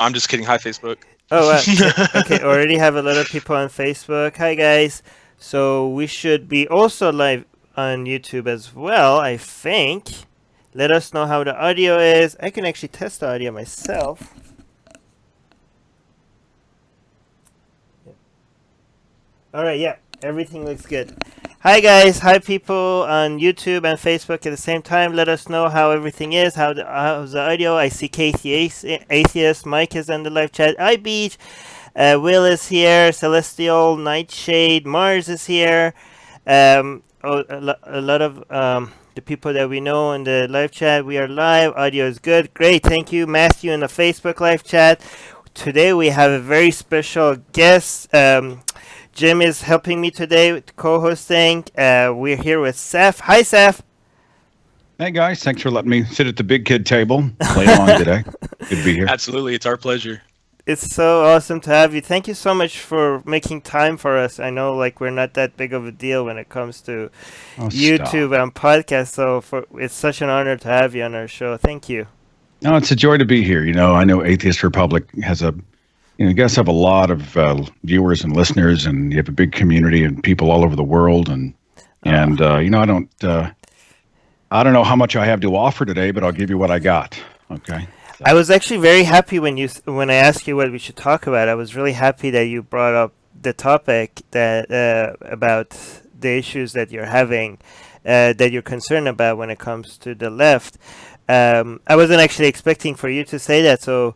I'm just kidding. Hi, Facebook. Oh, okay. Already have a lot of people on Facebook. Hi, guys. So we should be also live on YouTube as well, I think. Let us know how the audio is. I can actually test the audio myself. All right, yeah, everything looks good. Hi, guys. Hi, people on YouTube and Facebook at the same time. Let us know how everything is. How's the audio? I see Casey Atheist. Mike is on the live chat. Hi, Beach. Will is here. Celestial, Nightshade, Mars is here. A lot of the people that we know in the live chat. We are live. Audio is good. Great. Thank you, Matthew, in the Facebook live chat. Today we have a very special guest. Jim is helping me today with co-hosting. We're here with Seth. Hi, Seth. Hey guys, thanks for letting me sit at the big kid table, play along today. Good to be here. Absolutely, it's our pleasure. It's so awesome to have you. Thank you so much for making time for us. I know, like, we're not that big of a deal when it comes to YouTube and podcasts, so it's such an honor to have you on our show. Thank you. No, it's a joy to be here. I know Atheist Republic has you guys have a lot of viewers and listeners, and you have a big community and people all over the world, and I don't know how much I have to offer today, but I'll give you what I got. Okay. I was actually very happy when I asked you what we should talk about. I was really happy that you brought up the topic that about the issues that you're having, that you're concerned about when it comes to the left. I wasn't actually expecting for you to say that, so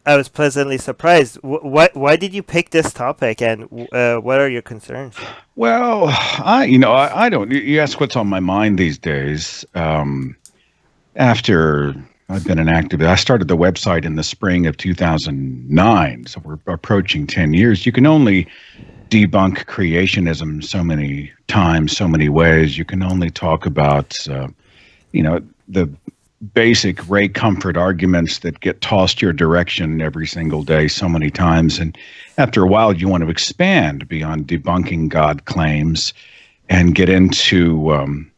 I was pleasantly surprised. Why did you pick this topic, and what are your concerns? Well, I don't. You ask what's on my mind these days. After I've been an activist, I started the website in the spring of 2009, so we're approaching 10 years. You can only debunk creationism so many times, so many ways. You can only talk about, the basic Ray Comfort arguments that get tossed your direction every single day so many times. And after a while, you want to expand beyond debunking God claims and get into,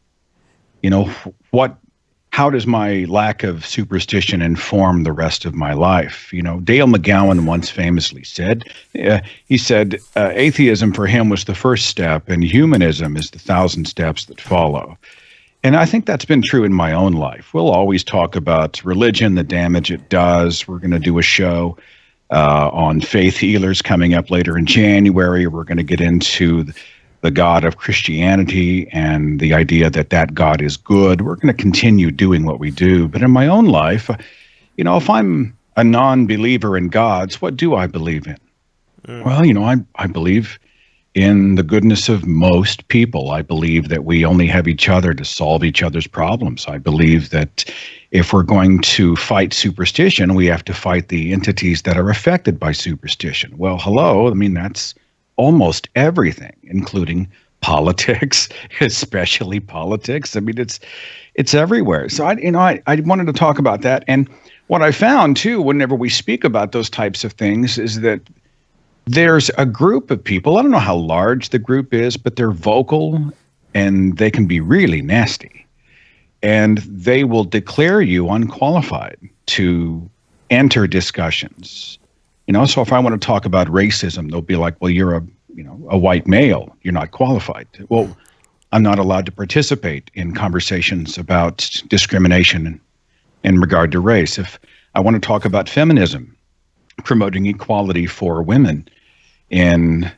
how does my lack of superstition inform the rest of my life? Dale McGowan once famously said, atheism for him was the first step, and humanism is the 1,000 steps that follow. And I think that's been true in my own life. We'll always talk about religion, the damage it does. We're going to do a show on faith healers coming up later in January. We're going to get into the God of Christianity and the idea that God is good. We're going to continue doing what we do. But in my own life, if I'm a non-believer in gods, what do I believe in? Well, I believe in the goodness of most people. I believe that we only have each other to solve each other's problems. I believe that if we're going to fight superstition, we have to fight the entities that are affected by superstition. Well, hello. That's almost everything, including politics, especially politics. It's everywhere. So I wanted to talk about that. And what I found too, whenever we speak about those types of things, is that there's a group of people, I don't know how large the group is, but they're vocal and they can be really nasty. And they will declare you unqualified to enter discussions. So if I want to talk about racism, they'll be like, well, you're a white male, you're not qualified. Well, I'm not allowed to participate in conversations about discrimination in regard to race. If I want to talk about feminism, promoting equality for women in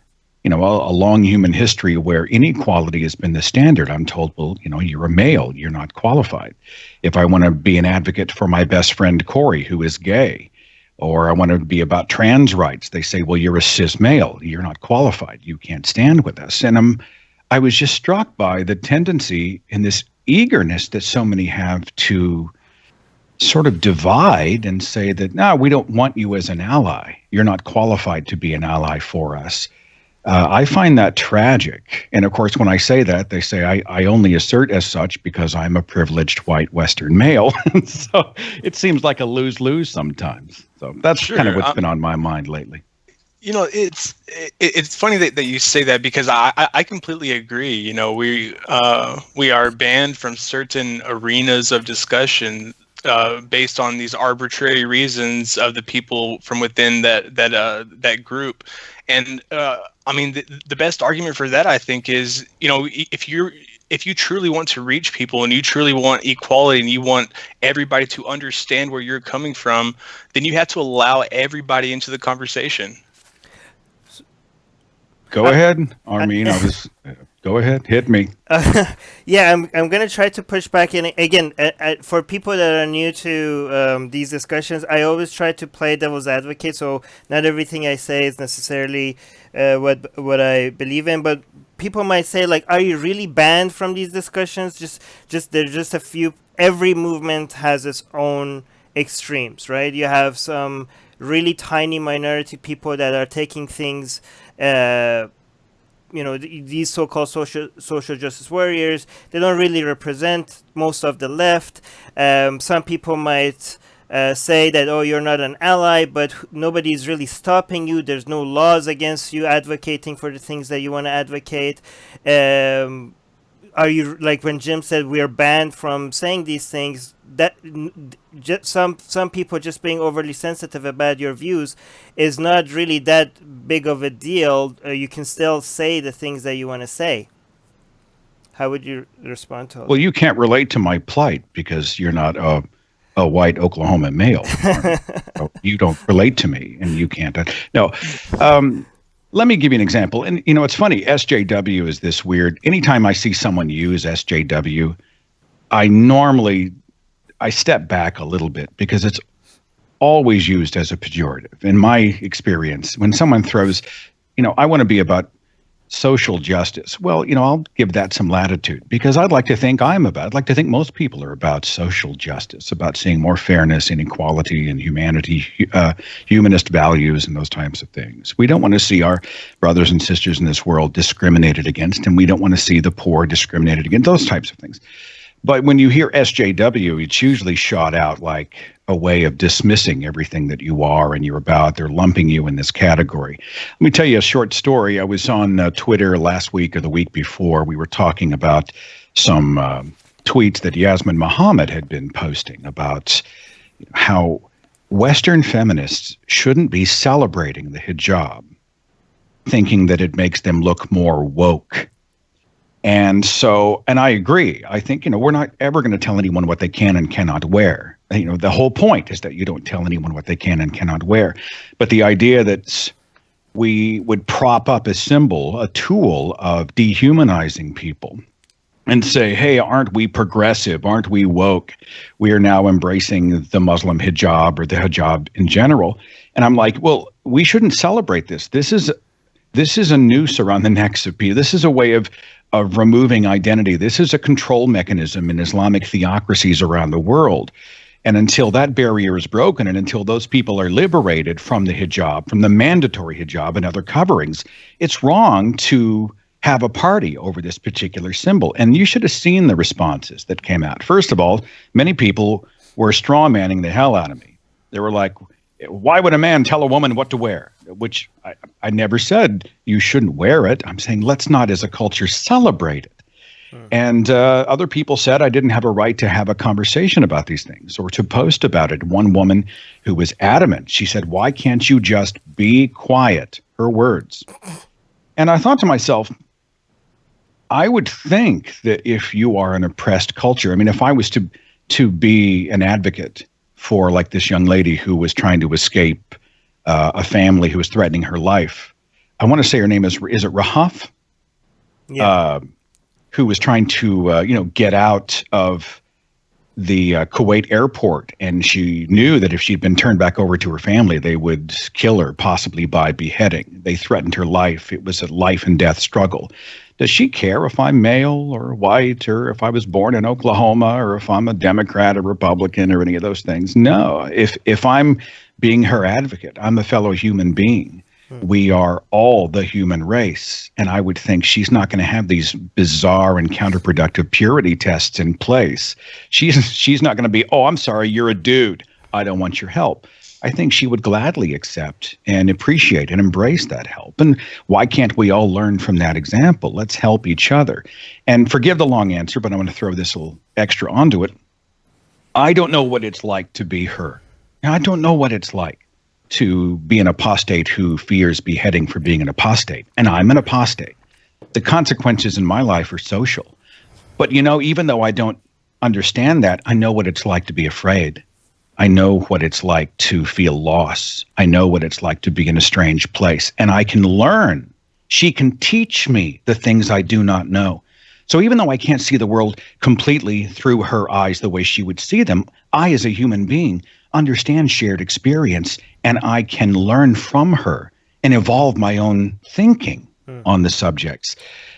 a long human history where inequality has been the standard, I'm told, well, you're a male, you're not qualified. If I want to be an advocate for my best friend Corey, who is gay, or I want to be about trans rights, they say, well, you're a cis male, you're not qualified, you can't stand with us. And I was just struck by the tendency and this eagerness that so many have to sort of divide and say that, no, we don't want you as an ally. You're not qualified to be an ally for us. I find that tragic. And of course, when I say that, they say I only assert as such because I'm a privileged white Western male. So it seems like a lose-lose sometimes. So that's kind of what's been on my mind lately. It's funny that you say that, because I completely agree. We are banned from certain arenas of discussion based on these arbitrary reasons of the people from within that group. And I mean, the best argument for that, I think, is, if you truly want to reach people and you truly want equality and you want everybody to understand where you're coming from, then you have to allow everybody into the conversation. Go ahead, Armin. Go ahead, hit me. Yeah, I'm gonna try to push back. And again, for people that are new to these discussions, I always try to play devil's advocate. So not everything I say is necessarily what I believe in. But people might say, like, are you really banned from these discussions? Just there's just a few. Every movement has its own extremes, right? You have some really tiny minority people that are taking things. These so-called social justice warriors, they don't really represent most of the left. Some people might say that, oh, you're not an ally, but nobody's really stopping you. There's no laws against you advocating for the things that you want to advocate. Are you, like when Jim said we're banned from saying these things, that some people just being overly sensitive about your views is not really that big of a deal. You can still say the things that you want to say. How would you respond to all Well, you can't relate to my plight because you're not a white Oklahoma male. You don't relate to me, and you can't. No. Let me give you an example. And, it's funny. SJW is this weird. Anytime I see someone use SJW, I step back a little bit because it's always used as a pejorative. In my experience, when someone throws, I want to be about social justice. Well, I'll give that some latitude because I'd like to think most people are about social justice, about seeing more fairness and equality and humanity, humanist values and those types of things. We don't want to see our brothers and sisters in this world discriminated against, and we don't want to see the poor discriminated against, those types of things. But when you hear SJW, it's usually shot out like a way of dismissing everything that you are and you're about. They're lumping you in this category. Let me tell you a short story. I was on Twitter last week or the week before. We were talking about some tweets that Yasmin Mohammed had been posting about how Western feminists shouldn't be celebrating the hijab, thinking that it makes them look more woke. And I agree. I think, we're not ever going to tell anyone what they can and cannot wear. The whole point is that you don't tell anyone what they can and cannot wear. But the idea that we would prop up a symbol, a tool of dehumanizing people and say, hey, aren't we progressive? Aren't we woke? We are now embracing the Muslim hijab or the hijab in general. And I'm like, well, we shouldn't celebrate this. This is a noose around the necks of people. This is a way of removing identity. This is a control mechanism in Islamic theocracies around the world. And until that barrier is broken and until those people are liberated from the hijab, from the mandatory hijab and other coverings, it's wrong to have a party over this particular symbol. And you should have seen the responses that came out. First of all, many people were straw-manning the hell out of me. They were like, why would a man tell a woman what to wear? Which I never said you shouldn't wear it. I'm saying let's not as a culture celebrate it. And other people said I didn't have a right to have a conversation about these things or to post about it. One woman who was adamant, she said, why can't you just be quiet? Her words. And I thought to myself, I would think that if you are an oppressed culture, I mean, if I was to be an advocate for like this young lady who was trying to escape a family who was threatening her life. I want to say her name is it Rahaf? Yeah. Who was trying to, get out of the Kuwait airport. And she knew that if she'd been turned back over to her family, they would kill her, possibly by beheading. They threatened her life. It was a life and death struggle. Does she care if I'm male or white or if I was born in Oklahoma or if I'm a Democrat or Republican or any of those things? No. If I'm being her advocate, I'm a fellow human being. We are all the human race. And I would think she's not going to have these bizarre and counterproductive purity tests in place. She's not going to be, oh, I'm sorry, you're a dude. I don't want your help. I think she would gladly accept and appreciate and embrace that help. And why can't we all learn from that example? Let's help each other. And forgive the long answer, but I want to throw this a little extra onto it. I don't know what it's like to be her. I don't know what it's like to be an apostate who fears beheading for being an apostate. And I'm an apostate. The consequences in my life are social. But, even though I don't understand that, I know what it's like to be afraid. I know what it's like to feel loss. I know what it's like to be in a strange place. And I can learn. She can teach me the things I do not know. So even though I can't see the world completely through her eyes the way she would see them, I, as a human being, understand shared experience, and I can learn from her and evolve my own thinking on the subjects.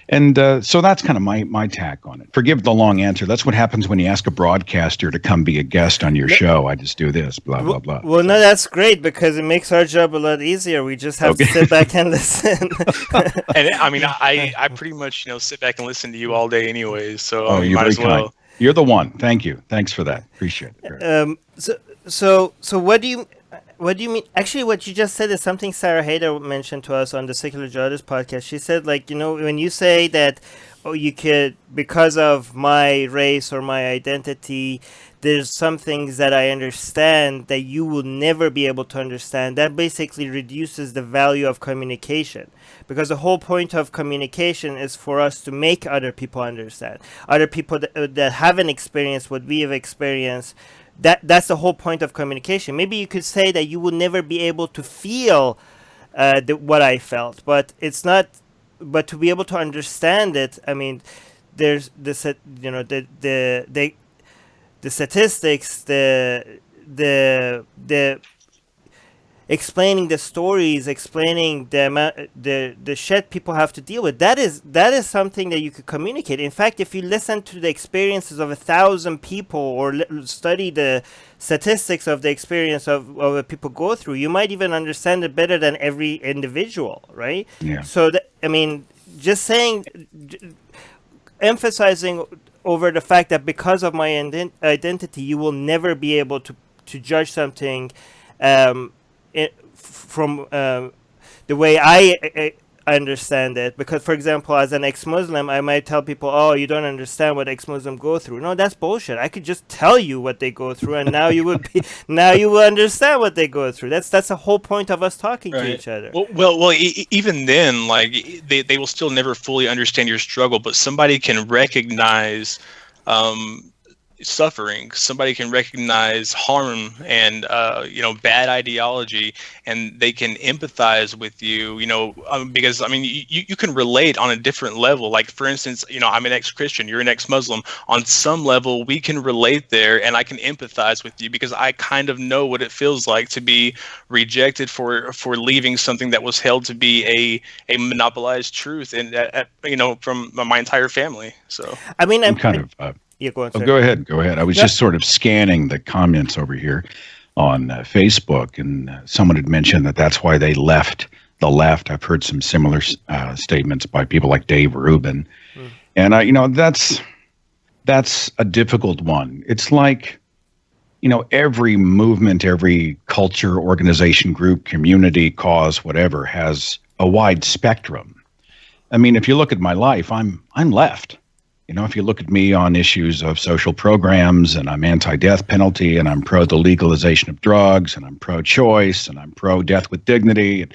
And so that's kind of my tack on it. Forgive the long answer. That's what happens when you ask a broadcaster to come be a guest on your show. I just do this, blah, blah, blah. Well, no, that's great because it makes our job a lot easier. We just have to sit back and listen. And I mean, I pretty much, sit back and listen to you all day anyways. So you're might very as well. kind. You're the one. Thank you. Thanks for that. Appreciate it. So what do you mean? Actually, what you just said is something Sarah Hayder mentioned to us on the Secular Jihadist podcast. She said, when you say that, you could, because of my race or my identity, there's some things that I understand that you will never be able to understand. That basically reduces the value of communication, because the whole point of communication is for us to make other people understand. Other people that haven't experienced what we have experienced. That's the whole point of communication. Maybe you could say that you will never be able to feel what I felt, but it's not. But to be able to understand it, I mean, there's the statistics, the explaining the stories, explaining the shit people have to deal with. That is something that you could communicate. In fact, if you listen to the experiences of 1,000 people or study the statistics of the experience of what people go through, you might even understand it better than every individual, right? Yeah. So, just saying, emphasizing over the fact that because of my identity, you will never be able to judge something from the way I understand it. Because, for example, as an ex-Muslim, I might tell people, "Oh, you don't understand what ex-Muslims go through." No, that's bullshit. I could just tell you what they go through, and now you will understand what they go through. That's the whole point of us talking to each other. Well, even then, they will still never fully understand your struggle, but somebody can recognize suffering. Somebody can recognize harm and bad ideology, and they can empathize with you. Because you can relate on a different level. Like, for instance, I'm an ex-Christian, you're an ex-Muslim. On some level, we can relate there, and I can empathize with you because I kind of know what it feels like to be rejected for leaving something that was held to be a monopolized truth, and from my entire family. So I'm kind of. Yeah, go on, sir. Go ahead. I was just sort of scanning the comments over here on Facebook, and someone had mentioned that's why they left the left. I've heard some similar statements by people like Dave Rubin, and that's a difficult one. It's like, every movement, every culture, organization, group, community, cause, whatever, has a wide spectrum. I mean, if you look at my life, I'm left. If you look at me on issues of social programs, and I'm anti-death penalty, and I'm pro the legalization of drugs, and I'm pro-choice, and I'm pro-death with dignity, and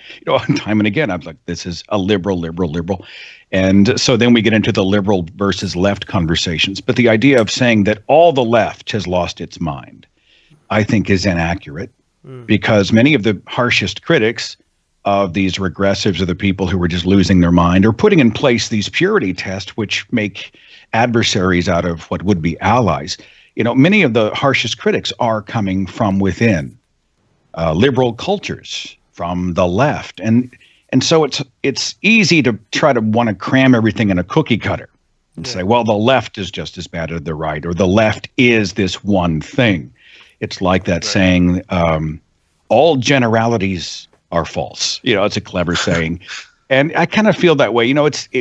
time and again, I'm like, this is a liberal. And so then we get into the liberal versus left conversations. But the idea of saying that all the left has lost its mind, I think, is inaccurate, because many of the harshest critics of these regressives are the people who are just losing their mind or putting in place these purity tests, which make adversaries out of what would be allies. Many of the harshest critics are coming from within liberal cultures, from the left, and so it's easy to try to want to cram everything in a cookie cutter and say, well, the left is just as bad as the right, or the left is this one thing. It's like that saying, all generalities are false. It's a clever saying. And I kind of feel that way.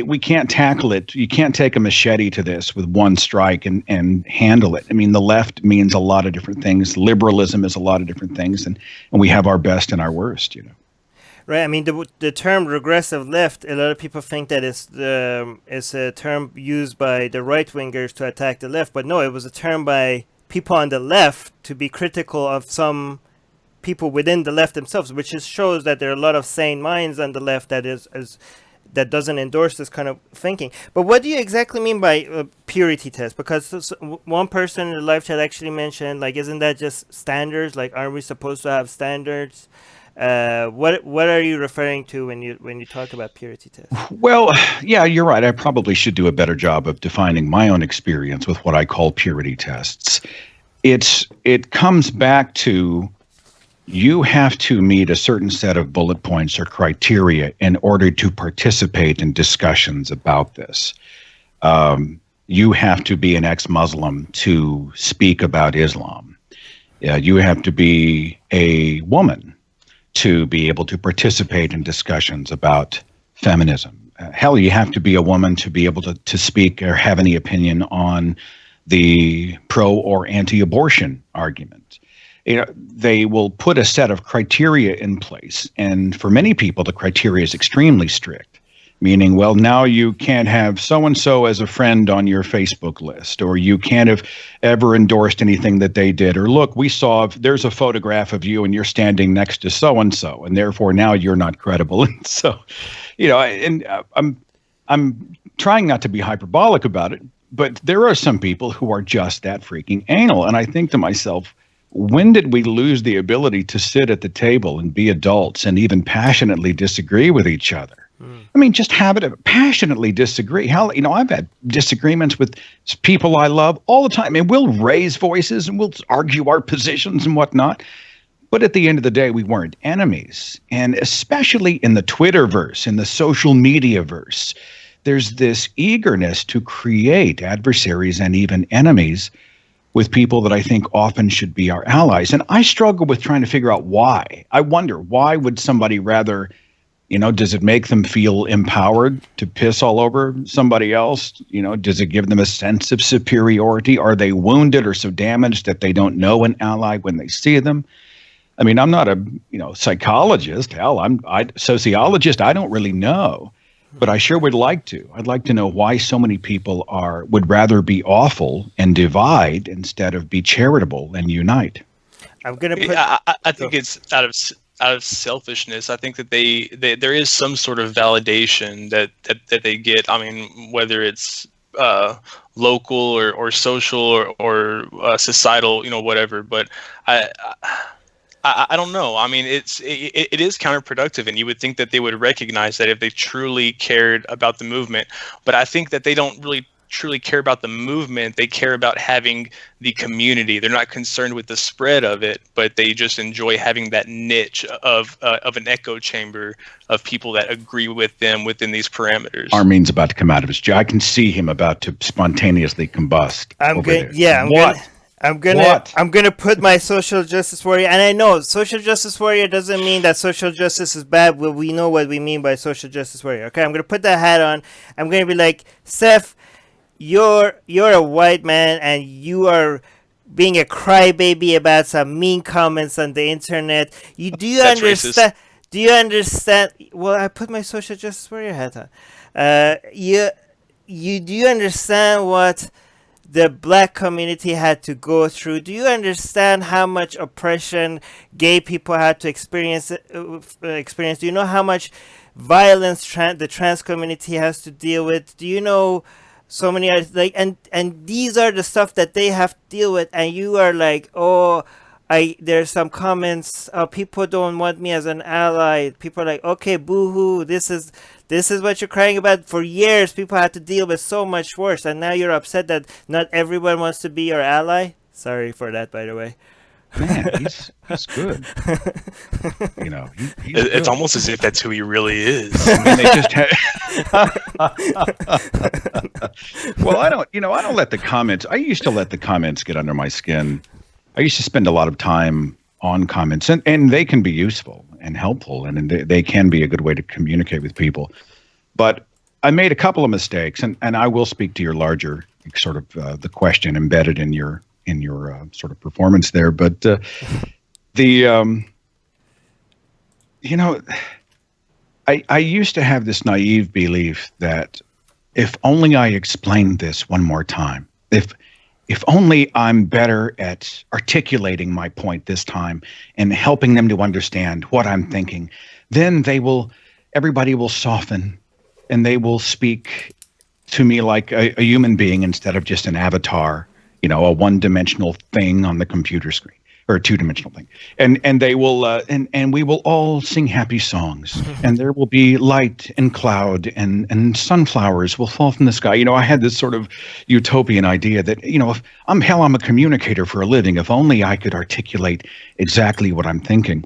We can't tackle it. You can't take a machete to this with one strike and handle it. I mean, the left means a lot of different things. Liberalism is a lot of different things. And we have our best and our worst, Right. I mean, the term regressive left, a lot of people think that it's a term used by the right-wingers to attack the left. But no, it was a term by people on the left to be critical of some people within the left themselves, which just shows that there are a lot of sane minds on the left that doesn't endorse this kind of thinking. But what do you exactly mean by purity test? Because one person in the live chat actually mentioned, like, isn't that just standards? Like, aren't we supposed to have standards? What are you referring to when you talk about purity test? Well, yeah, you're right. I probably should do a better job of defining my own experience with what I call purity tests. It comes back to, you have to meet a certain set of bullet points or criteria in order to participate in discussions about this. You have to be an ex-Muslim to speak about Islam. You have to be a woman to be able to participate in discussions about feminism. Hell, you have to be a woman to be able to speak or have any opinion on the pro or anti-abortion argument. They will put a set of criteria in place. And for many people, the criteria is extremely strict, meaning, well, now you can't have so-and-so as a friend on your Facebook list, or you can't have ever endorsed anything that they did, or look, we saw there's a photograph of you and you're standing next to so-and-so, and therefore now you're not credible. And so, I'm trying not to be hyperbolic about it, but there are some people who are just that freaking anal. And I think to myself, when did we lose the ability to sit at the table and be adults and even passionately disagree with each other? I mean, just passionately disagree. Hell, I've had disagreements with people I love all the time. I mean, we'll raise voices and we'll argue our positions and whatnot. But at the end of the day, we weren't enemies. And especially in the Twitterverse, in the social media verse, there's this eagerness to create adversaries and even enemies with people that I think often should be our allies. And I struggle with trying to figure out why. I wonder, why would somebody rather, does it make them feel empowered to piss all over somebody else? Does it give them a sense of superiority? Are they wounded or so damaged that they don't know an ally when they see them? I mean, I'm not a, psychologist. Hell, I'm a sociologist. I don't really know. But I sure would like to. I'd like to know why so many people would rather be awful and divide instead of be charitable and unite. I'm gonna put. I think it's out of selfishness. I think that there is some sort of validation that they get. I mean, whether it's local or social or societal, whatever. But I don't know. I mean, it is counterproductive, and you would think that they would recognize that if they truly cared about the movement. But I think that they don't really truly care about the movement. They care about having the community. They're not concerned with the spread of it, but they just enjoy having that niche of an echo chamber of people that agree with them within these parameters. Armin's about to come out of his jail. I can see him about to spontaneously combust. I'm gonna put my social justice warrior, and I know social justice warrior doesn't mean that social justice is bad. Well, we know what we mean by social justice warrior. Okay, I'm gonna put that hat on. I'm gonna be like, Seth, you're a white man, and you are being a crybaby about some mean comments on the internet. Do you understand? Racist. Do you understand? Well, I put my social justice warrior hat on. Do you understand what the black community had to go through? Do you understand how much oppression gay people had to experience? Do you know how much violence the trans community has to deal with? Do you know so many and these are the stuff that they have to deal with, and you are like, there's some comments, people don't want me as an ally. People are like, okay, boo-hoo, this is what you're crying about. For years, people had to deal with so much worse, and now you're upset that not everyone wants to be your ally? Sorry for that, by the way. Man, he's good. It's good. Almost as if that's who he really is. I mean, they just Well, I don't let the comments. I used to let the comments get under my skin. I used to spend a lot of time on comments, and they can be useful and helpful, and they can be a good way to communicate with people. But I made a couple of mistakes, and I will speak to your larger sort of the question embedded in your sort of performance there. But I used to have this naive belief that if only I explained this one more time, if only I'm better at articulating my point this time and helping them to understand what I'm thinking, then everybody will soften and they will speak to me like a human being instead of just an avatar, a one-dimensional thing on the computer screen or a two-dimensional thing. And they will and we will all sing happy songs, and there will be light and cloud and sunflowers will fall from the sky. I had this sort of utopian idea that, if I'm a communicator for a living, if only I could articulate exactly what I'm thinking.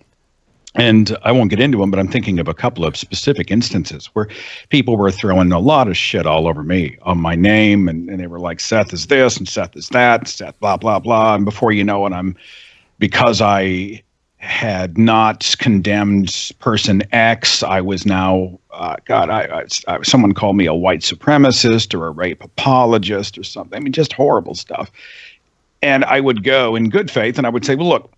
And I won't get into them, but I'm thinking of a couple of specific instances where people were throwing a lot of shit all over me on my name. And they were like, Seth is this and Seth is that, Seth, blah, blah, blah. And before you know it, because I had not condemned person X, I was now, someone called me a white supremacist or a rape apologist or something. I mean, just horrible stuff. And I would go in good faith and I would say, well, look,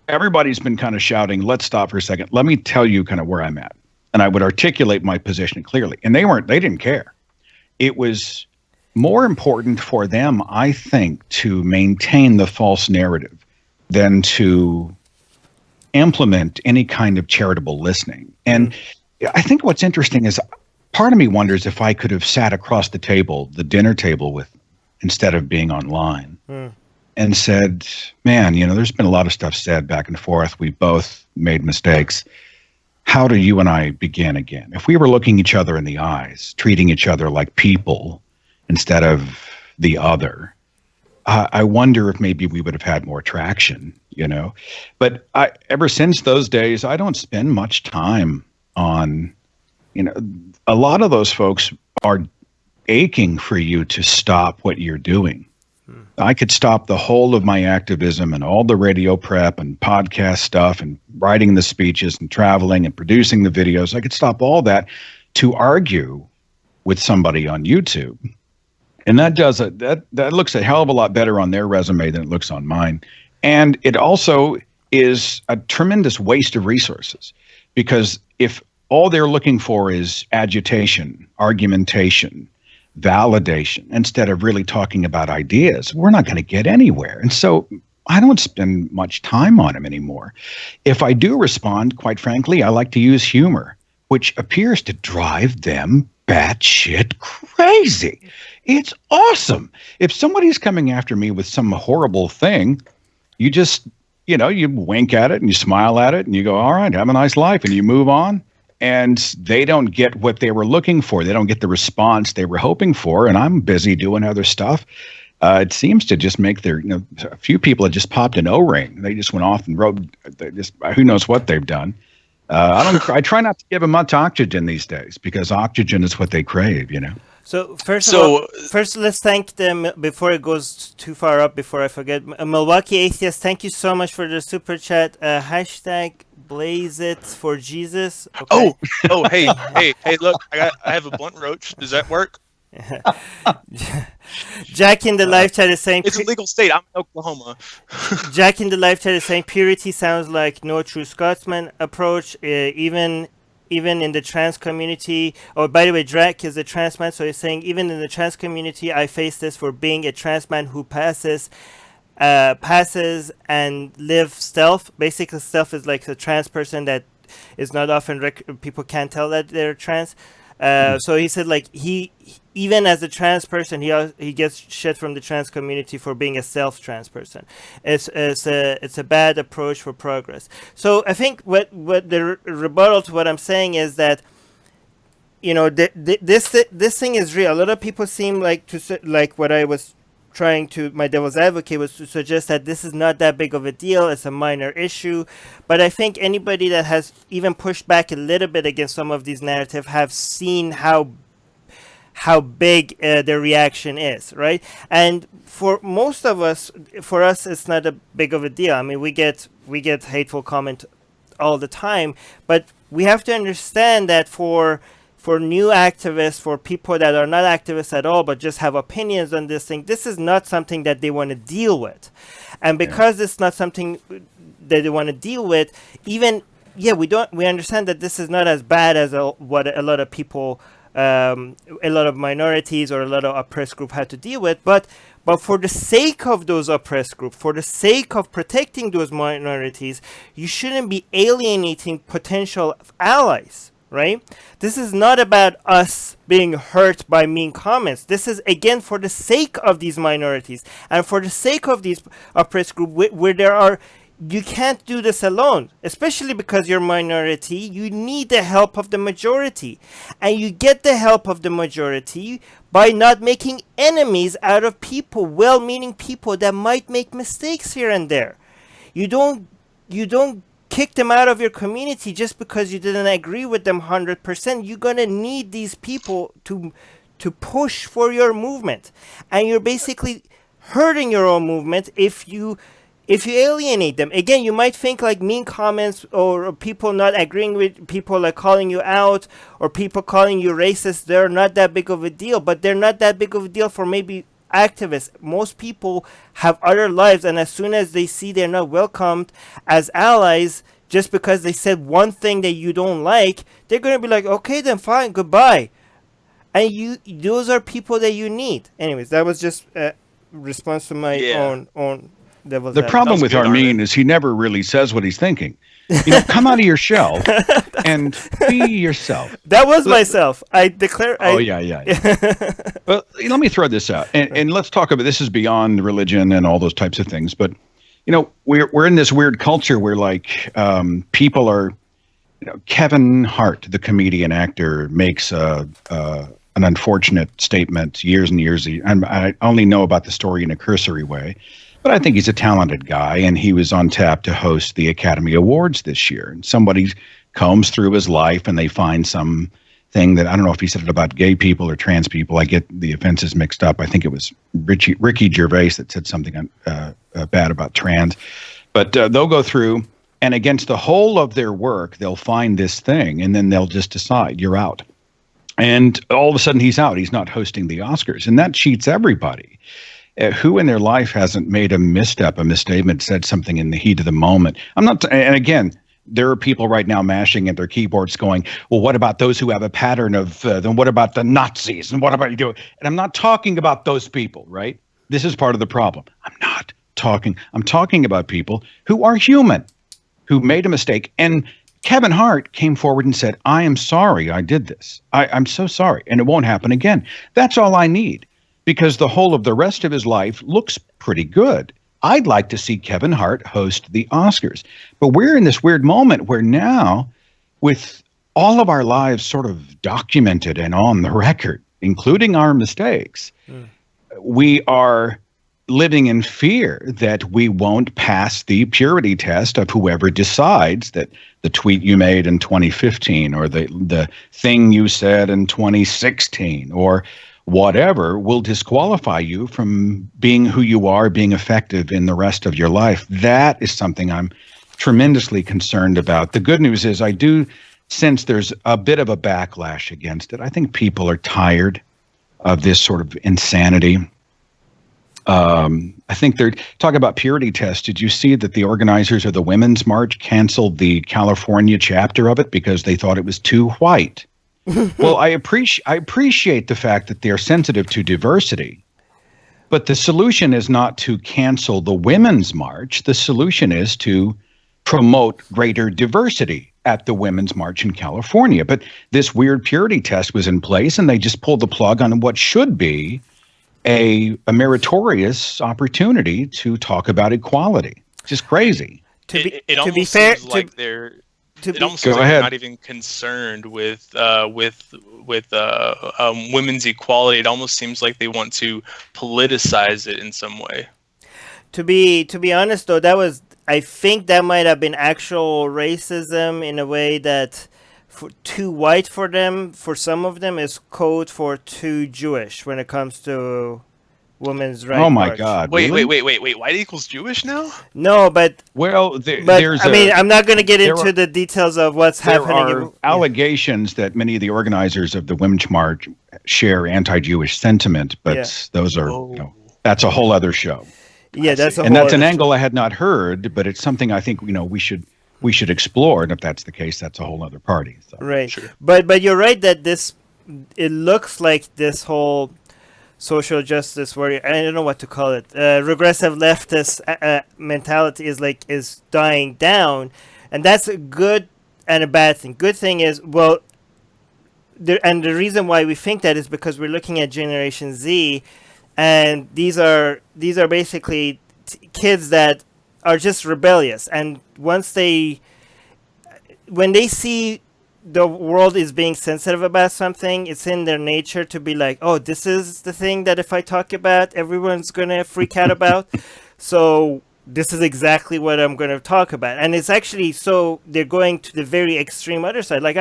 everybody's been kind of shouting, let's stop for a second. Let me tell you kind of where I'm at. And I would articulate my position clearly. And they didn't care. It was more important for them, I think, to maintain the false narrative than to implement any kind of charitable listening. And I think what's interesting is part of me wonders if I could have sat across the dinner table with them instead of being online. And said, man, there's been a lot of stuff said back and forth. We both made mistakes. How do you and I begin again? If we were looking each other in the eyes, treating each other like people instead of the other, I wonder if maybe we would have had more traction, But ever since those days, I don't spend much time on, a lot of those folks are aching for you to stop what you're doing. I could stop the whole of my activism and all the radio prep and podcast stuff and writing the speeches and traveling and producing the videos. I could stop all that to argue with somebody on YouTube. And that looks a hell of a lot better on their resume than it looks on mine. And it also is a tremendous waste of resources, because if all they're looking for is agitation, argumentation, validation, instead of really talking about ideas, we're not going to get anywhere. And so I don't spend much time on them anymore. If I do respond, quite frankly, I like to use humor, which appears to drive them batshit crazy. It's awesome. If somebody's coming after me with some horrible thing, you just, you wink at it and you smile at it and you go, all right, have a nice life, and you move on. And they don't get what they were looking for. They don't get the response they were hoping for. And I'm busy doing other stuff. It seems to just make a few people had just popped an O-ring. They just went off and wrote, who knows what they've done. I try not to give them much oxygen these days, because oxygen is what they crave, So first let's thank them before it goes too far up, before I forget. Milwaukee Atheist, thank you so much for the super chat. # Blaze it for Jesus. Okay. Hey, look, I have a blunt roach. Does that work? Jack in the live chat is saying it's a legal state. I'm in Oklahoma. Jack in the live chat is saying purity sounds like no true Scotsman approach, even in the trans community. Oh, by the way, Drac is a trans man, so he's saying even in the trans community, I face this for being a trans man who passes and live stealth. Basically, stealth is like a trans person that is not often people can't tell that they're trans. So he said, like, he even as a trans person, he gets shit from the trans community for being a self-trans person. It's a bad approach for progress. So I think what the rebuttal to what I'm saying is that, this thing is real. A lot of people seem like what I was my devil's advocate was to suggest that this is not that big of a deal. It's a minor issue. But I think anybody that has even pushed back a little bit against some of these narratives have seen how big the reaction is, right? And for most of us, for us, it's not a big of a deal. I mean, we get hateful comment all the time, but we have to understand that for new activists, for people that are not activists at all, but just have opinions on this thing, this is not something that they want to deal with. And because it's not something that they want to deal with, we understand that this is not as bad as what a lot of people, a lot of minorities or a lot of oppressed group had to deal with, but But for the sake of those oppressed groups, for the sake of protecting those minorities, you shouldn't be alienating potential allies, right? This is not about us being hurt by mean comments. This is, again, for the sake of these minorities and for the sake of these oppressed groups where there are. You can't do this alone, especially because you're minority. You need the help of the majority. And you get the help of the majority by not making enemies out of people, well-meaning people that might make mistakes here and there. You don't kick them out of your community just because you didn't agree with them 100%. You're going to need these people to push for your movement. And you're basically hurting your own movement if you alienate them. Again, you might think like mean comments or people not agreeing with people, like calling you out or people calling you racist, they're not that big of a deal. But they're not that big of a deal for maybe activists. Most people have other lives, and as soon as they see they're not welcomed as allies just because they said one thing that you don't like, they're going to be like, okay, then fine, goodbye. And those are people that you need. Anyways, that was just a response to my own The problem with Armin is he never really says what he's thinking. Come out of your shell and be yourself. That was myself. I declare. Yeah. Well, let me throw this out, and let's talk about this. Is beyond religion and all those types of things, but we're in this weird culture where people are. Kevin Hart, the comedian actor, makes an unfortunate statement years and years. I only know about the story in a cursory way. But I think he's a talented guy, and he was on tap to host the Academy Awards this year. And somebody combs through his life, and they find some thing that, I don't know if he said it about gay people or trans people. I get the offenses mixed up. I think it was Ricky Gervais that said something bad about trans. But they'll go through, and against the whole of their work, they'll find this thing, and then they'll just decide, you're out. And all of a sudden, he's out. He's not hosting the Oscars, and that cheats everybody. Who in their life hasn't made a misstep, a misstatement, said something in the heat of the moment? And again, there are people right now mashing at their keyboards going, well, what about those who have a pattern of, then what about the Nazis? And what about you doing? And I'm not talking about those people, right? This is part of the problem. I'm talking about people who are human, who made a mistake. And Kevin Hart came forward and said, I am sorry I did this. I'm so sorry. And it won't happen again. That's all I need. Because the whole of the rest of his life looks pretty good. I'd like to see Kevin Hart host the Oscars. But we're in this weird moment where now, with all of our lives sort of documented and on the record, including our mistakes, we are living in fear that we won't pass the purity test of whoever decides that the tweet you made in 2015 or the thing you said in 2016 or whatever will disqualify you from being who you are, being effective in the rest of your life. That is something I'm tremendously concerned about. The good news is I do sense there's a bit of a backlash against it. I think people are tired of this sort of insanity. I think they're talking about purity tests. Did you see that the organizers of the Women's March canceled the California chapter of it because they thought it was too white? Well, I appreciate the fact that they're sensitive to diversity, but the solution is not to cancel the Women's March. The solution is to promote greater diversity at the Women's March in California. But this weird purity test was in place, and they just pulled the plug on what should be a meritorious opportunity to talk about equality. Just crazy. It almost seems like they're not even concerned with women's equality. It almost seems like they want to politicize it in some way. To be honest, though, I think that might have been actual racism in a way that too white for them, for some of them, is code for too Jewish when it comes to women's rights. Oh my God! Wait! White equals Jewish now? No, but I'm not going to get into the details of what's happening. There are allegations that many of the organizers of the Women's March share anti-Jewish sentiment, but those are that's a whole other show. Yeah, that's an angle I had not heard, but it's something I think we should explore, and if that's the case, that's a whole other party. So. Right, sure. But you're right that it looks like this whole social justice warrior. I don't know what to call it. Regressive leftist mentality is dying down, and that's a good and a bad thing. Good thing is, well, and the reason why we think that is because we're looking at Generation Z, and these are basically kids that are just rebellious, and when they see the world is being sensitive about something, it's in their nature to be like, oh, this is the thing that if I talk about, everyone's going to freak out about. So this is exactly what I'm going to talk about. And it's actually, so they're going to the very extreme other side. Like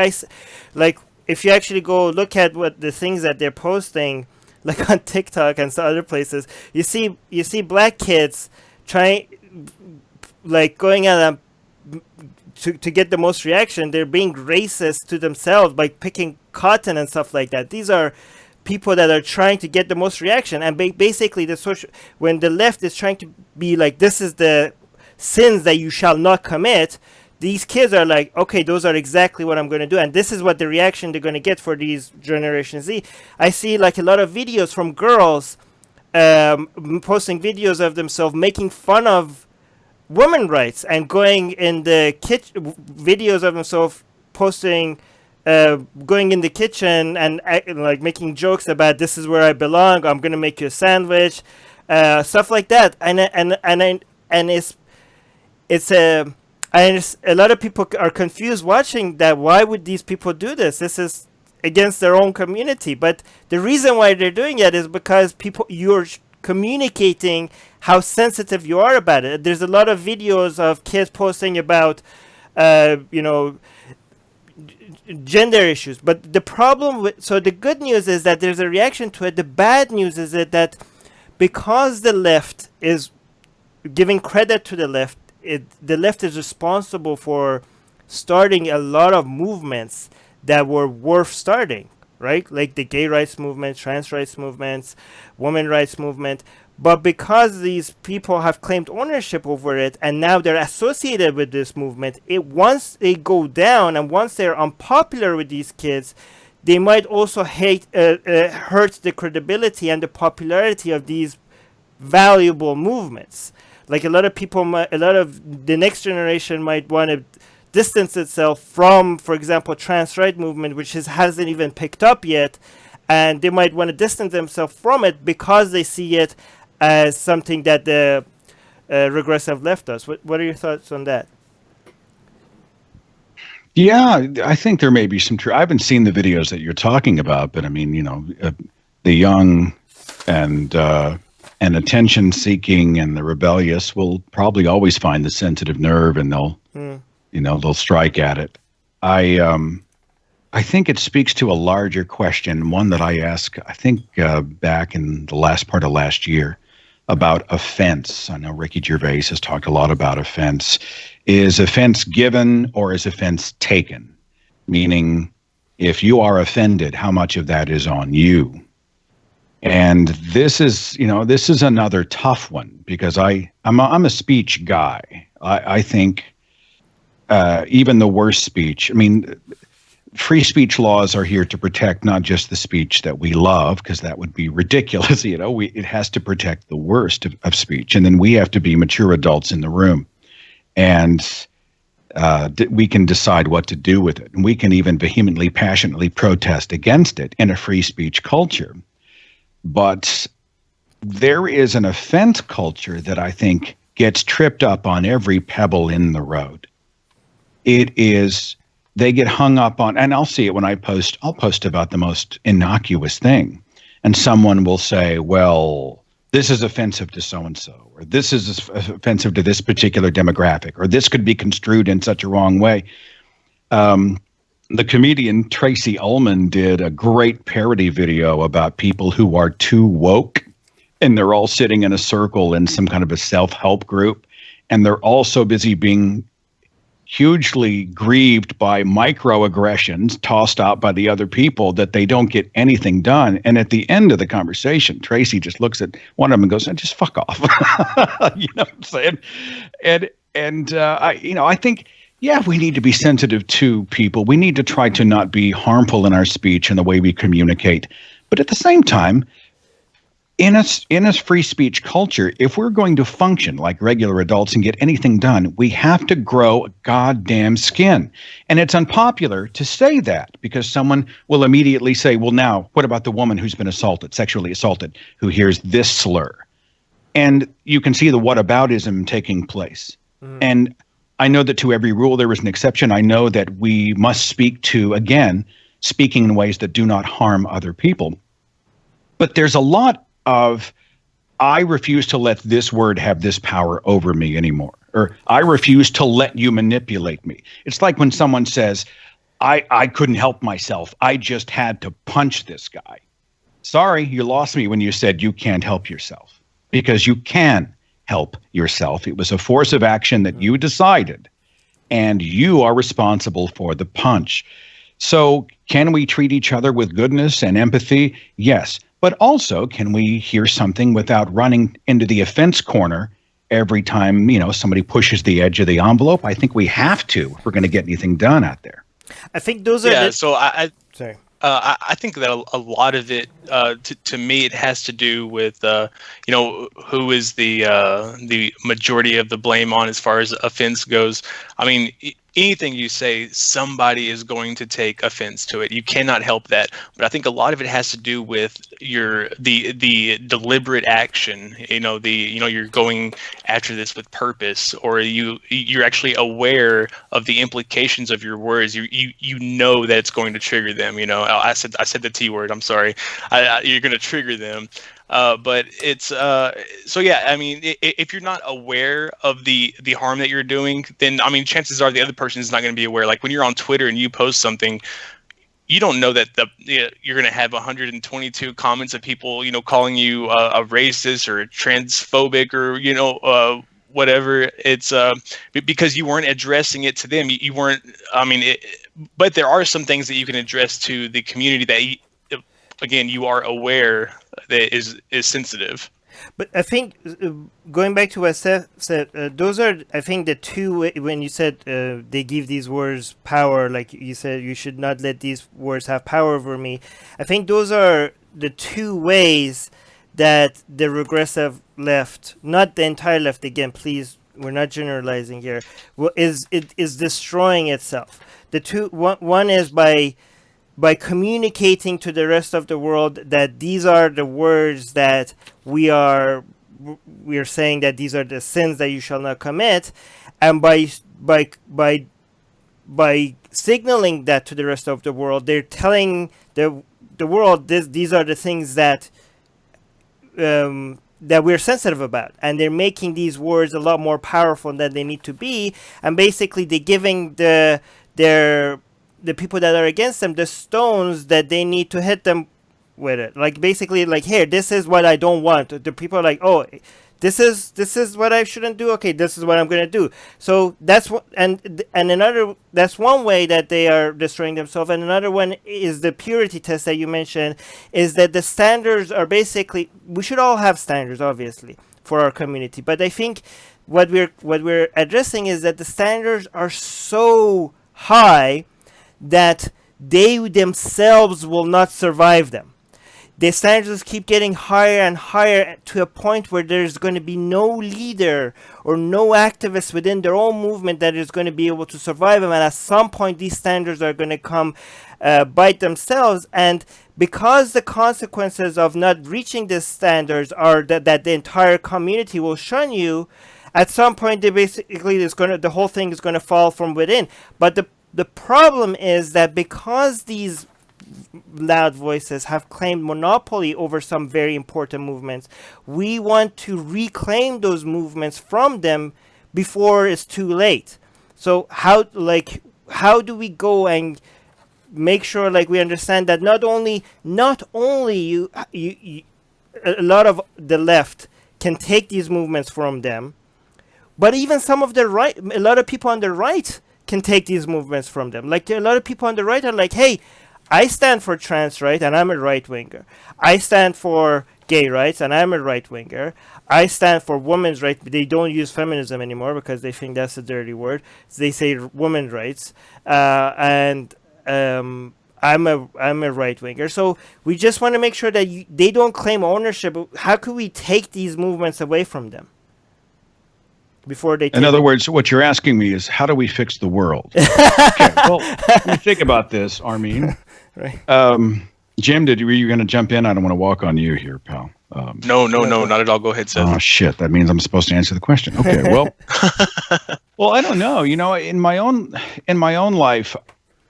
if you actually go look at what the things that they're posting, like on TikTok and some other places, you see black kids trying, like going out to get the most reaction. They're being racist to themselves by picking cotton and stuff like that. These are people that are trying to get the most reaction, and basically when the left is trying to be like, this is the sins that you shall not commit, these kids are like, okay, those are exactly what I'm going to do, and this is what the reaction they're going to get for these Generation Z. I see like a lot of videos from girls posting videos of themselves making fun of women rights and going in the kitchen, videos of themselves posting, going in the kitchen and like making jokes about, this is where I belong, I'm gonna make you a sandwich, stuff like that. And a lot of people are confused watching that. Why would these people do this? This is against their own community. But the reason why they're doing it is because you're communicating how sensitive you are about it. There's a lot of videos of kids posting about, gender issues. But the problem so the good news is that there's a reaction to it. The bad news is that because the left is giving credit to the left, the left is responsible for starting a lot of movements that were worth starting, right? Like the gay rights movement, trans rights movements, women rights movement. But because these people have claimed ownership over it, and now they're associated with this movement, once they go down and once they're unpopular with these kids, they might also hurt the credibility and the popularity of these valuable movements. Like a lot of the next generation might want to distance itself from, for example, trans rights movement, which hasn't even picked up yet, and they might want to distance themselves from it because they see it as something that the regressive left does. What are your thoughts on that? Yeah, I think there may be some truth. I haven't seen the videos that you're talking about, but I mean, the young and attention-seeking and the rebellious will probably always find the sensitive nerve, and they'll strike at it. I think it speaks to a larger question, one that I asked, I think, back in the last part of last year, about offense. I know Ricky Gervais has talked a lot about offense. Is offense given or is offense taken? Meaning, if you are offended, how much of that is on you? And this is another tough one, because I'm a speech guy. I think even the worst speech, I mean, free speech laws are here to protect not just the speech that we love, because that would be ridiculous. It has to protect the worst of speech. And then we have to be mature adults in the room. And we can decide what to do with it. And we can even vehemently, passionately protest against it in a free speech culture. But there is an offense culture that I think gets tripped up on every pebble in the road. They get hung up on, and I'll see it when I'll post about the most innocuous thing. And someone will say, well, this is offensive to so-and-so, or this is offensive to this particular demographic, or this could be construed in such a wrong way. The comedian Tracy Ullman did a great parody video about people who are too woke, and they're all sitting in a circle in some kind of a self-help group, and they're all so busy being hugely grieved by microaggressions tossed out by the other people that they don't get anything done. And at the end of the conversation, Tracy just looks at one of them and goes, just fuck off. You know what I'm saying? And I think, yeah, we need to be sensitive to people. We need to try to not be harmful in our speech and the way we communicate. But at the same time, in a free speech culture, if we're going to function like regular adults and get anything done, we have to grow a goddamn skin. And it's unpopular to say that because someone will immediately say, well, now, what about the woman who's been assaulted, sexually assaulted, who hears this slur? And you can see the whataboutism taking place. And I know that to every rule there is an exception. I know that we must speak to, again, speaking in ways that do not harm other people. But there's a lot of, I refuse to let this word have this power over me anymore, or I refuse to let you manipulate me. It's like when someone says, I couldn't help myself. I just had to punch this guy. Sorry, you lost me when you said you can't help yourself, because you can help yourself. It was a force of action that you decided, and you are responsible for the punch. So can we treat each other with goodness and empathy? Yes. But also, can we hear something without running into the offense corner every time, somebody pushes the edge of the envelope? I think we have to if we're going to get anything done out there. I think those are... Yeah, so Sorry. I think that a lot of it, to me, it has to do with, who is the majority of the blame on as far as offense goes. I mean, anything you say, somebody is going to take offense to it. You cannot help that. But I think a lot of it has to do with the deliberate action. You're going after this with purpose, or you're actually aware of the implications of your words. You know that it's going to trigger them. I said the T word. I'm sorry. You're going to trigger them. But it's so yeah. I mean, if you're not aware of the harm that you're doing, then I mean, chances are the other person is not going to be aware. Like when you're on Twitter and you post something, you don't know that you're going to have 122 comments of people, calling you a racist or transphobic or whatever. It's because you weren't addressing it to them. You weren't. I mean, but there are some things that you can address to the community that again, you are aware that is sensitive. But I think, going back to what Seth said, those are, I think, the two, when you said they give these words power, like you said, you should not let these words have power over me. I think those are the two ways that the regressive left, not the entire left, again, please, we're not generalizing here, is destroying itself. One is by communicating to the rest of the world that these are the words that we are saying, that these are the sins that you shall not commit, and by signaling that to the rest of the world, they're telling the world these are the things that we're sensitive about, and they're making these words a lot more powerful than they need to be, and basically they're giving the people that are against them the stones that they need to hit them with it. Like basically, like, here, this is what I don't want. The people are like, oh, this is what I shouldn't do. Okay, this is what I'm gonna do. So that's what, and another, that's one way that they are destroying themselves. And another one is the purity test that you mentioned, is that the standards are basically, we should all have standards, obviously, for our community. But I think what we're addressing is that the standards are so high that they themselves will not survive them. The standards keep getting higher and higher to a point where there's going to be no leader or no activist within their own movement that is going to be able to survive them. And at some point, these standards are going to come bite themselves. And because the consequences of not reaching these standards are that the entire community will shun you, at some point, they basically the whole thing is going to fall from within. But the problem is that because these loud voices have claimed monopoly over some very important movements, we want to reclaim those movements from them before it's too late. So how do we go and make sure, like, we understand that not only you a lot of the left can take these movements from them, but even some of the right, a lot of people on the right can take these movements from them. Like, a lot of people on the right are like, hey, I stand for trans rights and I'm a right-winger. I stand for gay rights and I'm a right-winger. I stand for women's rights. They don't use feminism anymore because they think that's a dirty word. So they say women's rights. And I'm a right winger. So we just want to make sure that they don't claim ownership. How could we take these movements away from them before they? In other words, what you're asking me is, how do we fix the world? Okay. Well, when you think about this, Armin. Right. Jim, were you going to jump in? I don't want to walk on you here, pal. No, not at all. Go ahead, Seth. Oh shit! That means I'm supposed to answer the question. Okay. Well, well, I don't know. You know, in my own life,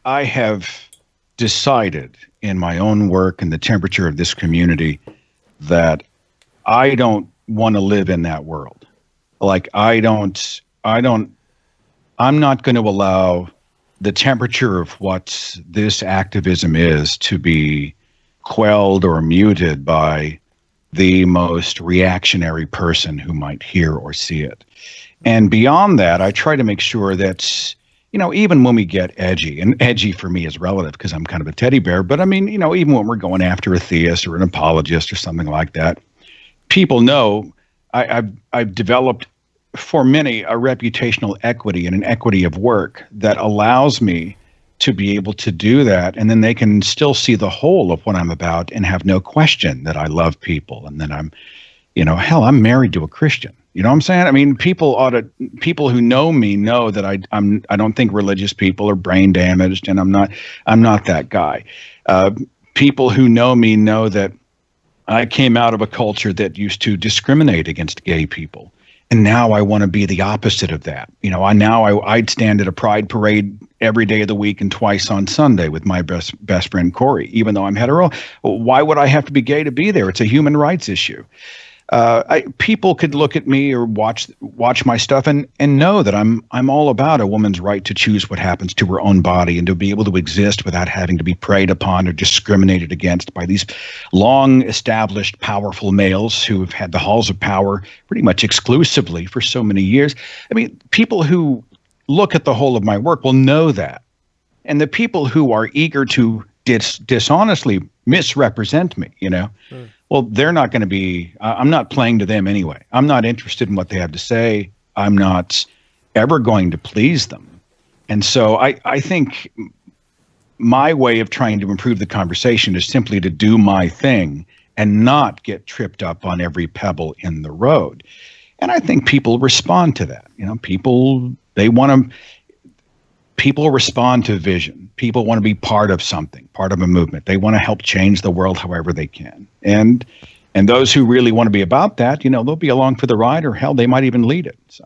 I have decided in my own work and the temperature of this community that I don't want to live in that world. Like I'm not going to allow the temperature of what this activism is to be quelled or muted by the most reactionary person who might hear or see it. And beyond that, I try to make sure that, you know, even when we get edgy, and edgy for me is relative because I'm kind of a teddy bear, but I mean, you know, even when we're going after a theist or an apologist or something like that, people know I've developed for many a reputational equity and an equity of work that allows me to be able to do that, and then they can still see the whole of what I'm about and have no question that I love people and that I'm, you know, hell, I'm married to a Christian. You know what I'm saying? I mean, people who know me know that I don't think religious people are brain damaged, and I'm not that guy. People who know me know that I came out of a culture that used to discriminate against gay people. And now I want to be the opposite of that. You know, I'd stand at a pride parade every day of the week and twice on Sunday with my best friend Corey, even though I'm hetero. Why would I have to be gay to be there? It's a human rights issue. People could look at me or watch my stuff and know that I'm all about a woman's right to choose what happens to her own body and to be able to exist without having to be preyed upon or discriminated against by these long established powerful males who have had the halls of power pretty much exclusively for so many years. I mean, people who look at the whole of my work will know that. And the people who are eager to dishonestly misrepresent me, you know, well, they're not going to be, I'm not playing to them anyway. I'm not interested in what they have to say. I'm not ever going to please them. And so I think my way of trying to improve the conversation is simply to do my thing and not get tripped up on every pebble in the road. And I think people respond to that. You know, people respond to vision. People want to be part of something, part of a movement. They want to help change the world however they can. And those who really want to be about that, you know, they'll be along for the ride, or hell, they might even lead it. So.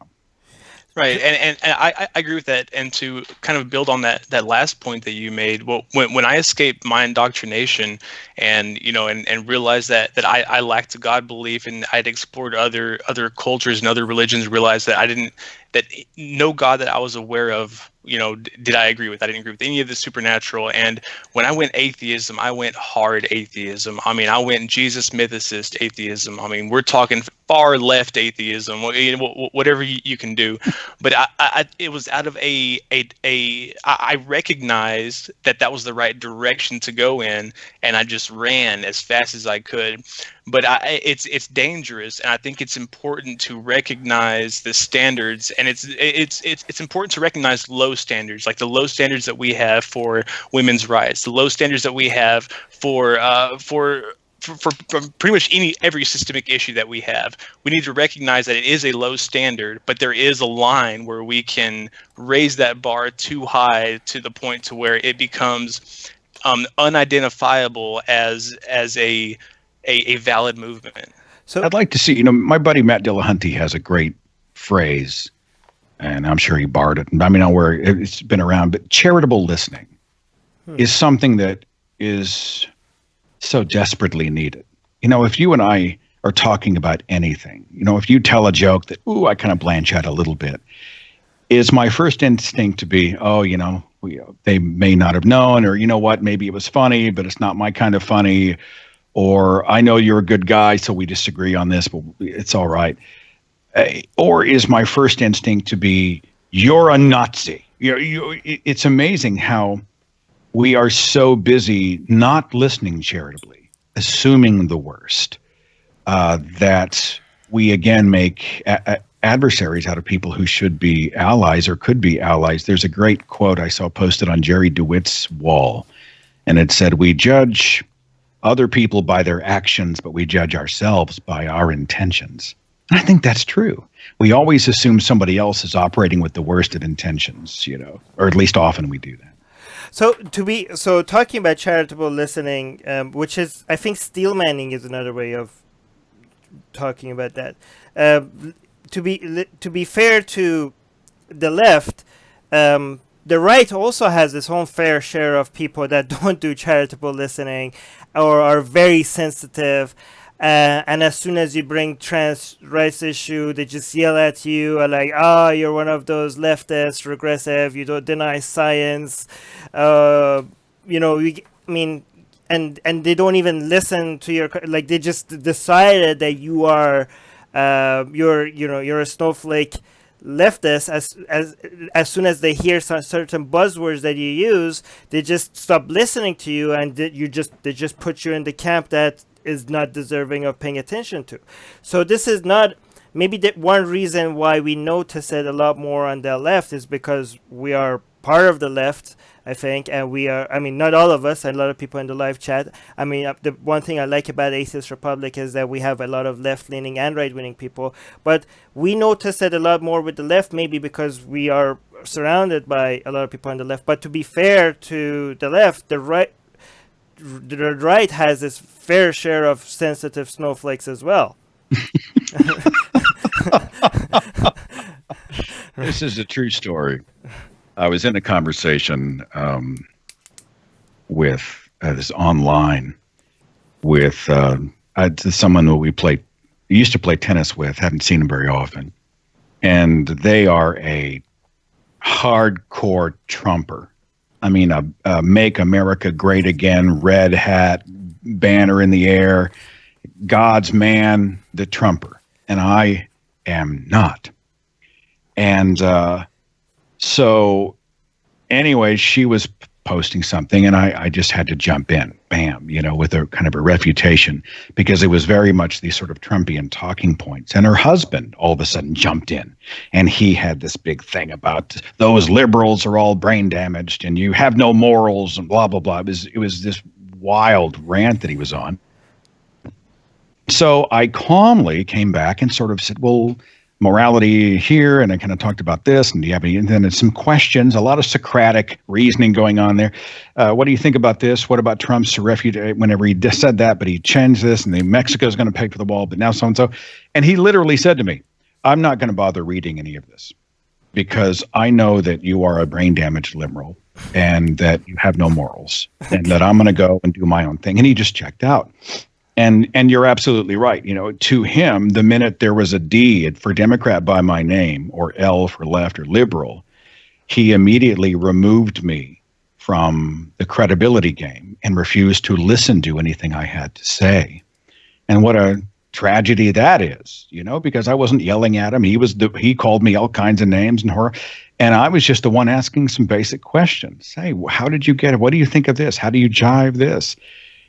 Right, and I agree with that. And to kind of build on that last point that you made, well, when I escaped my indoctrination and, you know, and realized that I lacked a God belief, and I'd explored other cultures and other religions, realized that that no God that I was aware of, you know, did I agree with. I didn't agree with any of the supernatural. And when I went atheism, I went hard atheism. I mean, I went Jesus mythicist atheism. I mean, we're talking far left atheism, whatever you can do. But it was out of I recognized that was the right direction to go in, and I just ran as fast as I could. But it's dangerous, and I think it's important to recognize the standards, and it's important to recognize low standards, like the low standards that we have for women's rights, the low standards that we have for pretty much every systemic issue that we have. We need to recognize that it is a low standard, but there is a line where we can raise that bar too high to the point to where it becomes unidentifiable as a valid movement. So I'd like to see, you know, my buddy Matt Dillahunty has a great phrase, and I'm sure he borrowed it. I mean, where it's been around, but charitable listening is something that is so desperately needed. You know, if you and I are talking about anything, you know, if you tell a joke that, ooh, I kind of blanch out a little bit, is my first instinct to be, oh, you know, they may not have known, or, you know what, maybe it was funny, but it's not my kind of funny. Or I know you're a good guy, so we disagree on this, but it's all right. Or is my first instinct to be, you're a Nazi? It's amazing how we are so busy not listening charitably, assuming the worst, that we again make adversaries out of people who should be allies or could be allies. There's a great quote I saw posted on Jerry DeWitt's wall. And it said, we judge other people by their actions, but we judge ourselves by our intentions. And I think that's true. We always assume somebody else is operating with the worst of intentions, or at least often we do that. So talking about charitable listening, which is, I think, steel manning is another way of talking about that. To be fair to the left, the right also has its own fair share of people that don't do charitable listening or are very sensitive. And as soon as you bring trans rights issue, they just yell at you like, you're one of those leftists, regressive, you don't deny science. And they don't even listen to your, like, they just decided that you are, you're a snowflake leftist. As soon as they hear some certain buzzwords that you use, they just stop listening to you, and they just put you in the camp that is not deserving of paying attention to. So this is not, maybe the one reason why we notice it a lot more on the left is because we are part of the left, I think, and we are, not all of us, a lot of people in the live chat. The one thing I like about Atheist Republic is that we have a lot of left-leaning and right-leaning people, but we notice it a lot more with the left, maybe because we are surrounded by a lot of people on the left. But to be fair to the left, the right has its fair share of sensitive snowflakes as well. This is a true story. I was in a conversation with this online with someone who we used to play tennis with, haven't seen him very often. And they are a hardcore Trumper. A Make America Great Again, red hat, banner in the air, God's man, the Trumper. And I am not. And so anyway, she was posting something, and I just had to jump in, bam, with a kind of a refutation, because it was very much these sort of Trumpian talking points. And her husband all of a sudden jumped in, and he had this big thing about those liberals are all brain damaged, and you have no morals, and blah, blah, blah. It was this wild rant that he was on. So I calmly came back and sort of said, well, morality here, and I kind of talked about this, and do you have any, and then some questions, a lot of Socratic reasoning going on there. What do you think about this? What about Trump's refuge? Whenever he said that, but he changed this, and Mexico's going to pay for the wall, but now so-and-so. And he literally said to me, I'm not going to bother reading any of this, because I know that you are a brain-damaged liberal, and that you have no morals, and that I'm going to go and do my own thing. And he just checked out. And you're absolutely right. To him, the minute there was a D for Democrat by my name, or L for left or liberal, he immediately removed me from the credibility game and refused to listen to anything I had to say. And what a tragedy that is, because I wasn't yelling at him. He called me all kinds of names and horror. And I was just the one asking some basic questions. Hey, how did you get it? What do you think of this? How do you jive this?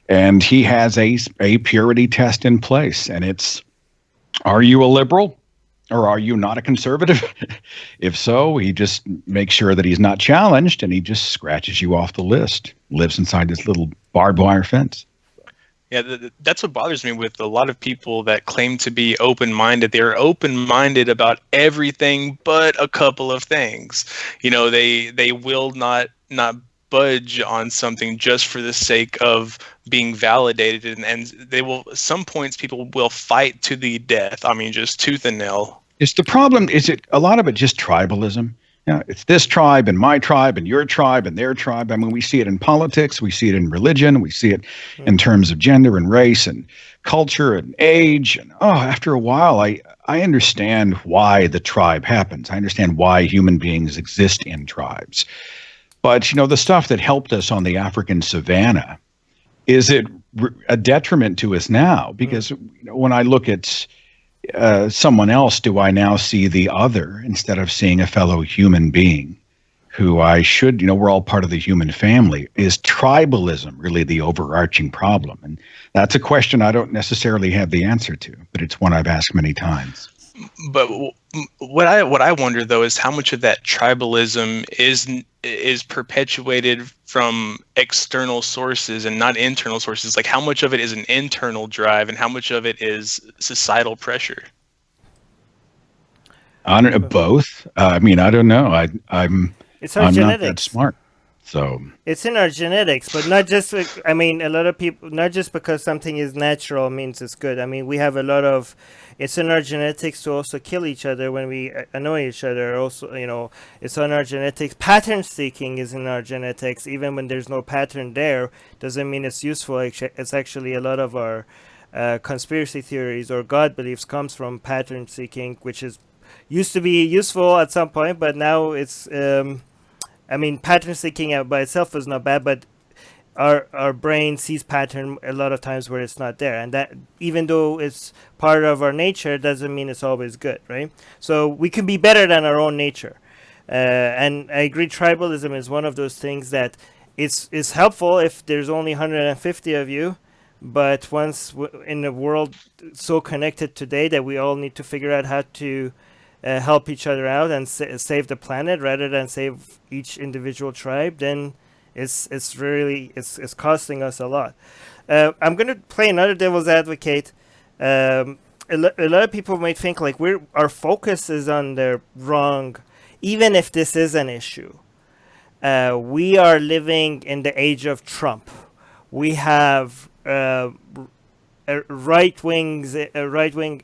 And he has a purity test in place, and it's, are you a liberal or are you not a conservative? If so, he just makes sure that he's not challenged, and he just scratches you off the list, lives inside this little barbed wire fence. Yeah, that's what bothers me with a lot of people that claim to be open-minded. They're open-minded about everything but a couple of things. They will not budge on something just for the sake of being validated, and they will, some points people will fight to the death. Just tooth and nail. Is the problem, is it a lot of it just tribalism? It's this tribe and my tribe and your tribe and their tribe. We see it in politics, we see it in religion, we see it in terms of gender and race and culture and age. And after a while, I understand why the tribe happens. I understand why human beings exist in tribes. But, the stuff that helped us on the African savannah, is it a detriment to us now? Because when I look at someone else, do I now see the other instead of seeing a fellow human being who I should, we're all part of the human family? Is tribalism really the overarching problem? And that's a question I don't necessarily have the answer to, but it's one I've asked many times. But what I wonder though is how much of that tribalism is perpetuated from external sources and not internal sources. Like how much of it is an internal drive and how much of it is societal pressure. Both. I mean, I don't know. I'm It's our I'm not that genetics. smart, so It's in our genetics, but not just. I mean, a lot of people, not just because something is natural means it's good. I mean, we have a lot of. It's in our genetics to also kill each other when we annoy each other. Also, it's on our genetics. Pattern seeking is in our genetics, even when there's no pattern there. Doesn't mean it's useful. It's actually a lot of our conspiracy theories or God beliefs comes from pattern seeking, which is used to be useful at some point, but now it's. I mean, pattern seeking out by itself is not bad, but our brain sees pattern a lot of times where it's not there, and that even though it's part of our nature, doesn't mean it's always good, right? So we can be better than our own nature, and I agree. Tribalism is one of those things that it's helpful if there's only 150 of you, but once in a world so connected today that we all need to figure out how to help each other out and save the planet rather than save each individual tribe, then it's really costing us a lot. I'm going to play another devil's advocate. A lot of people might think like our focus is on the wrong, even if this is an issue. We are living in the age of Trump. We have right wing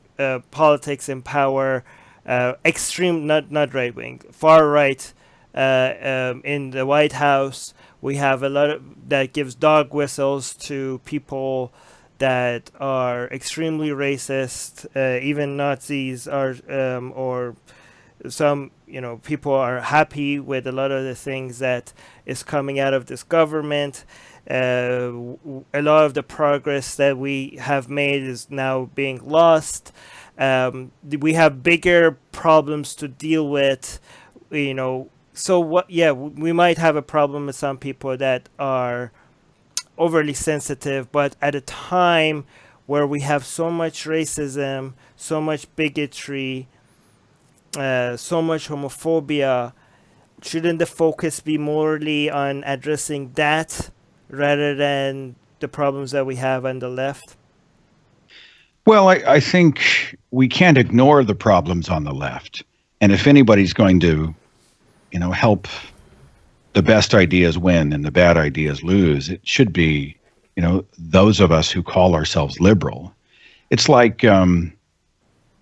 politics in power. Extreme, not right wing, far right in the White House. We have a lot that gives dog whistles to people that are extremely racist. Even Nazis are, or some people are happy with a lot of the things that is coming out of this government. A lot of the progress that we have made is now being lost. We have bigger problems to deal with, so what? Yeah, we might have a problem with some people that are overly sensitive, but at a time where we have so much racism, so much bigotry, so much homophobia, shouldn't the focus be morely on addressing that rather than the problems that we have on the left? Well, I think we can't ignore the problems on the left. And if anybody's going to, help the best ideas win and the bad ideas lose, it should be, those of us who call ourselves liberal. It's like, I'm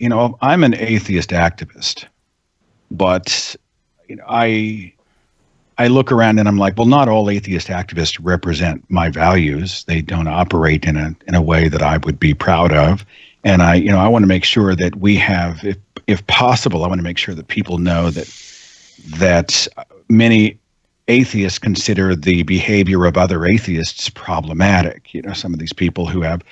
an atheist activist, but I look around and I'm like, well, not all atheist activists represent my values. They don't operate in a way that I would be proud of. And I want to make sure that we have, if possible, I want to make sure that people know that many atheists consider the behavior of other atheists problematic. Some of these people who have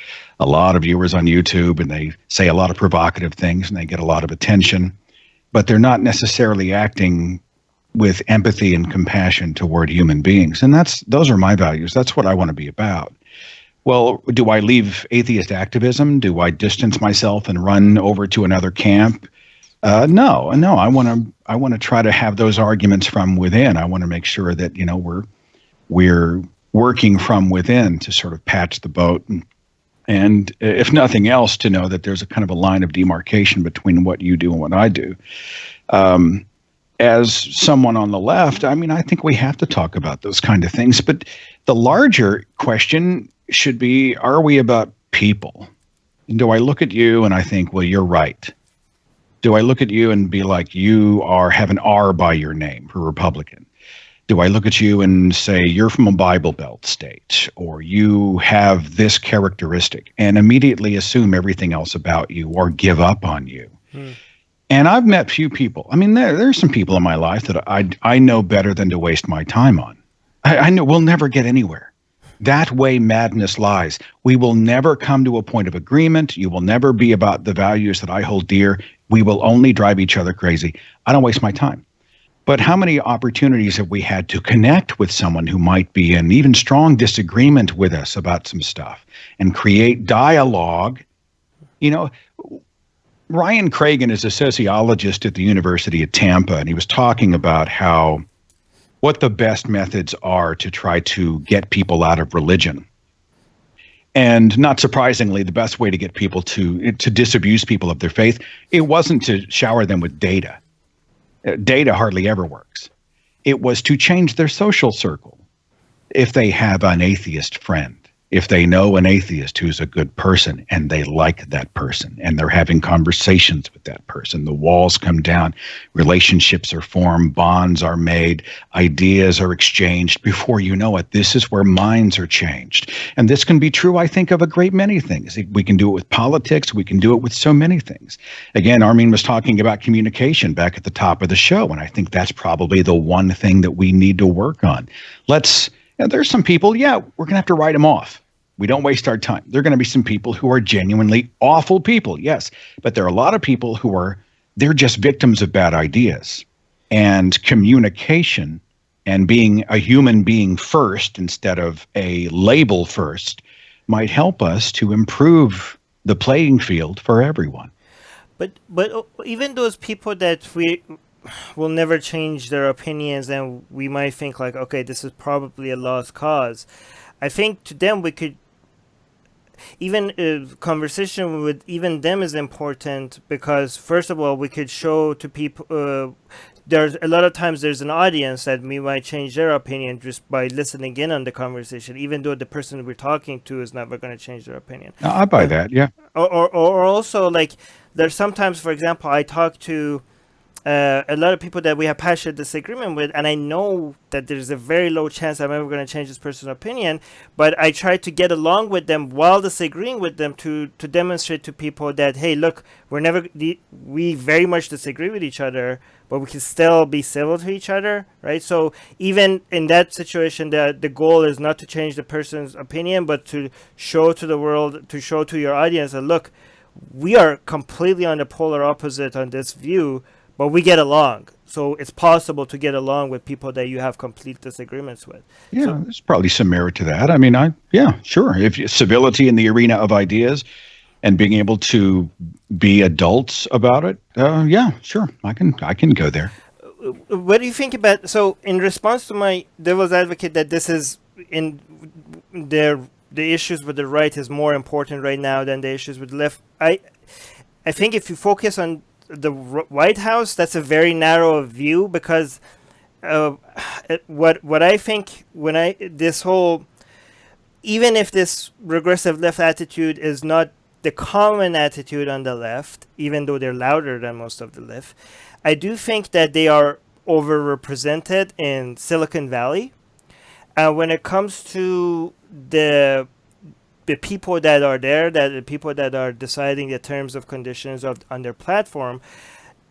a lot of viewers on YouTube and they say a lot of provocative things and they get a lot of attention, but they're not necessarily acting with empathy and compassion toward human beings. And those are my values. That's what I want to be about. Well, do I leave atheist activism? Do I distance myself and run over to another camp? No. I want to try to have those arguments from within. I want to make sure that, we're working from within to sort of patch the boat. And if nothing else, to know that there's a kind of a line of demarcation between what you do and what I do. As someone on the left, I think we have to talk about those kind of things. But the larger question should be, are we about people? And do I look at you and I think, well, you're right? Do I look at you and be like, you have an R by your name for Republican? Do I look at you and say, you're from a Bible Belt state, or you have this characteristic, and immediately assume everything else about you or give up on you? And I've met few people. There's some people in my life that I know better than to waste my time on. I know we'll never get anywhere. That way madness lies. We will never come to a point of agreement. You will never be about the values that I hold dear. We will only drive each other crazy. I don't waste my time. But how many opportunities have we had to connect with someone who might be in even strong disagreement with us about some stuff and create dialogue? Ryan Cragen is a sociologist at the University of Tampa, and he was talking about what the best methods are to try to get people out of religion. And not surprisingly, the best way to get people to disabuse people of their faith, it wasn't to shower them with data. Data hardly ever works. It was to change their social circle. If they have an atheist friend, if they know an atheist who's a good person and they like that person and they're having conversations with that person, the walls come down, relationships are formed, bonds are made, ideas are exchanged. Before you know it, this is where minds are changed. And this can be true, I think, of a great many things. We can do it with politics. We can do it with so many things. Again, Armin was talking about communication back at the top of the show, and I think that's probably the one thing that we need to work on. There's some people, we're going to have to write them off. We don't waste our time. There are going to be some people who are genuinely awful people, yes. But there are a lot of people they're just victims of bad ideas. And communication and being a human being first instead of a label first might help us to improve the playing field for everyone. But even those people that we will never change their opinions and we might think like, okay, this is probably a lost cause. I think to them we could, even conversation with even them is important because first of all we could show to people there's a lot of times there's an audience that we might change their opinion just by listening in on the conversation, even though the person we're talking to is never going to change their opinion. I buy that, yeah. Or also like there's sometimes, for example, I talk to a lot of people that we have passionate disagreement with, and I know that there's a very low chance I'm ever going to change this person's opinion, but I try to get along with them while disagreeing with them to demonstrate to people that, hey, look, we very much disagree with each other, but we can still be civil to each other, right? So even in that situation, the goal is not to change the person's opinion, but to show to the world, to show to your audience that, look, we are completely on the polar opposite on this view, but we get along. So it's possible to get along with people that you have complete disagreements with. Yeah, so, there's probably some merit to that. I mean, sure. If civility in the arena of ideas and being able to be adults about it, sure. I can go there. What do you think about, so in response to my devil's advocate that this is in the issues with the right is more important right now than the issues with the left, I think if you focus on the White House, that's a very narrow view because what I think even if this regressive left attitude is not the common attitude on the left, even though they're louder than most of the left, I do think that they are overrepresented in Silicon Valley. When it comes to the people that are there, that the people that are deciding the terms of conditions on their platform,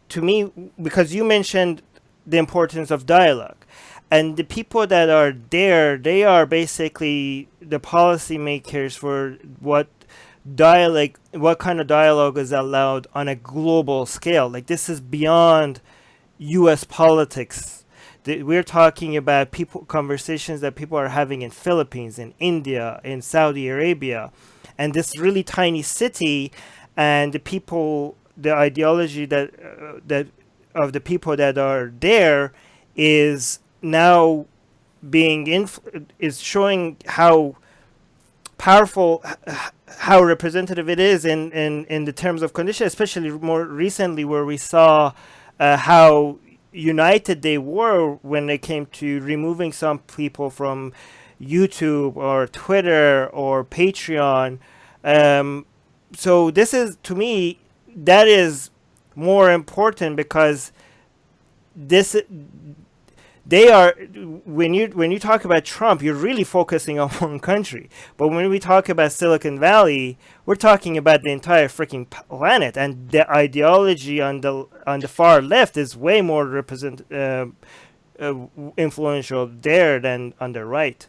to me, because you mentioned the importance of dialogue, and the people that are there, they are basically the policymakers for what kind of dialogue is allowed on a global scale. Like this is beyond U.S. politics. We're talking about conversations that people are having in Philippines, in India, in Saudi Arabia, and this really tiny city, and the ideology that of the people that are there is now is showing how powerful, how representative it is in the terms of conditions, especially more recently where we saw how united they were when it came to removing some people from YouTube or Twitter or Patreon. So this is, to me, that is more important because they are, when you talk about Trump, you're really focusing on one country. But when we talk about Silicon Valley, we're talking about the entire freaking planet, and the ideology on the far left is way more influential there than on the right.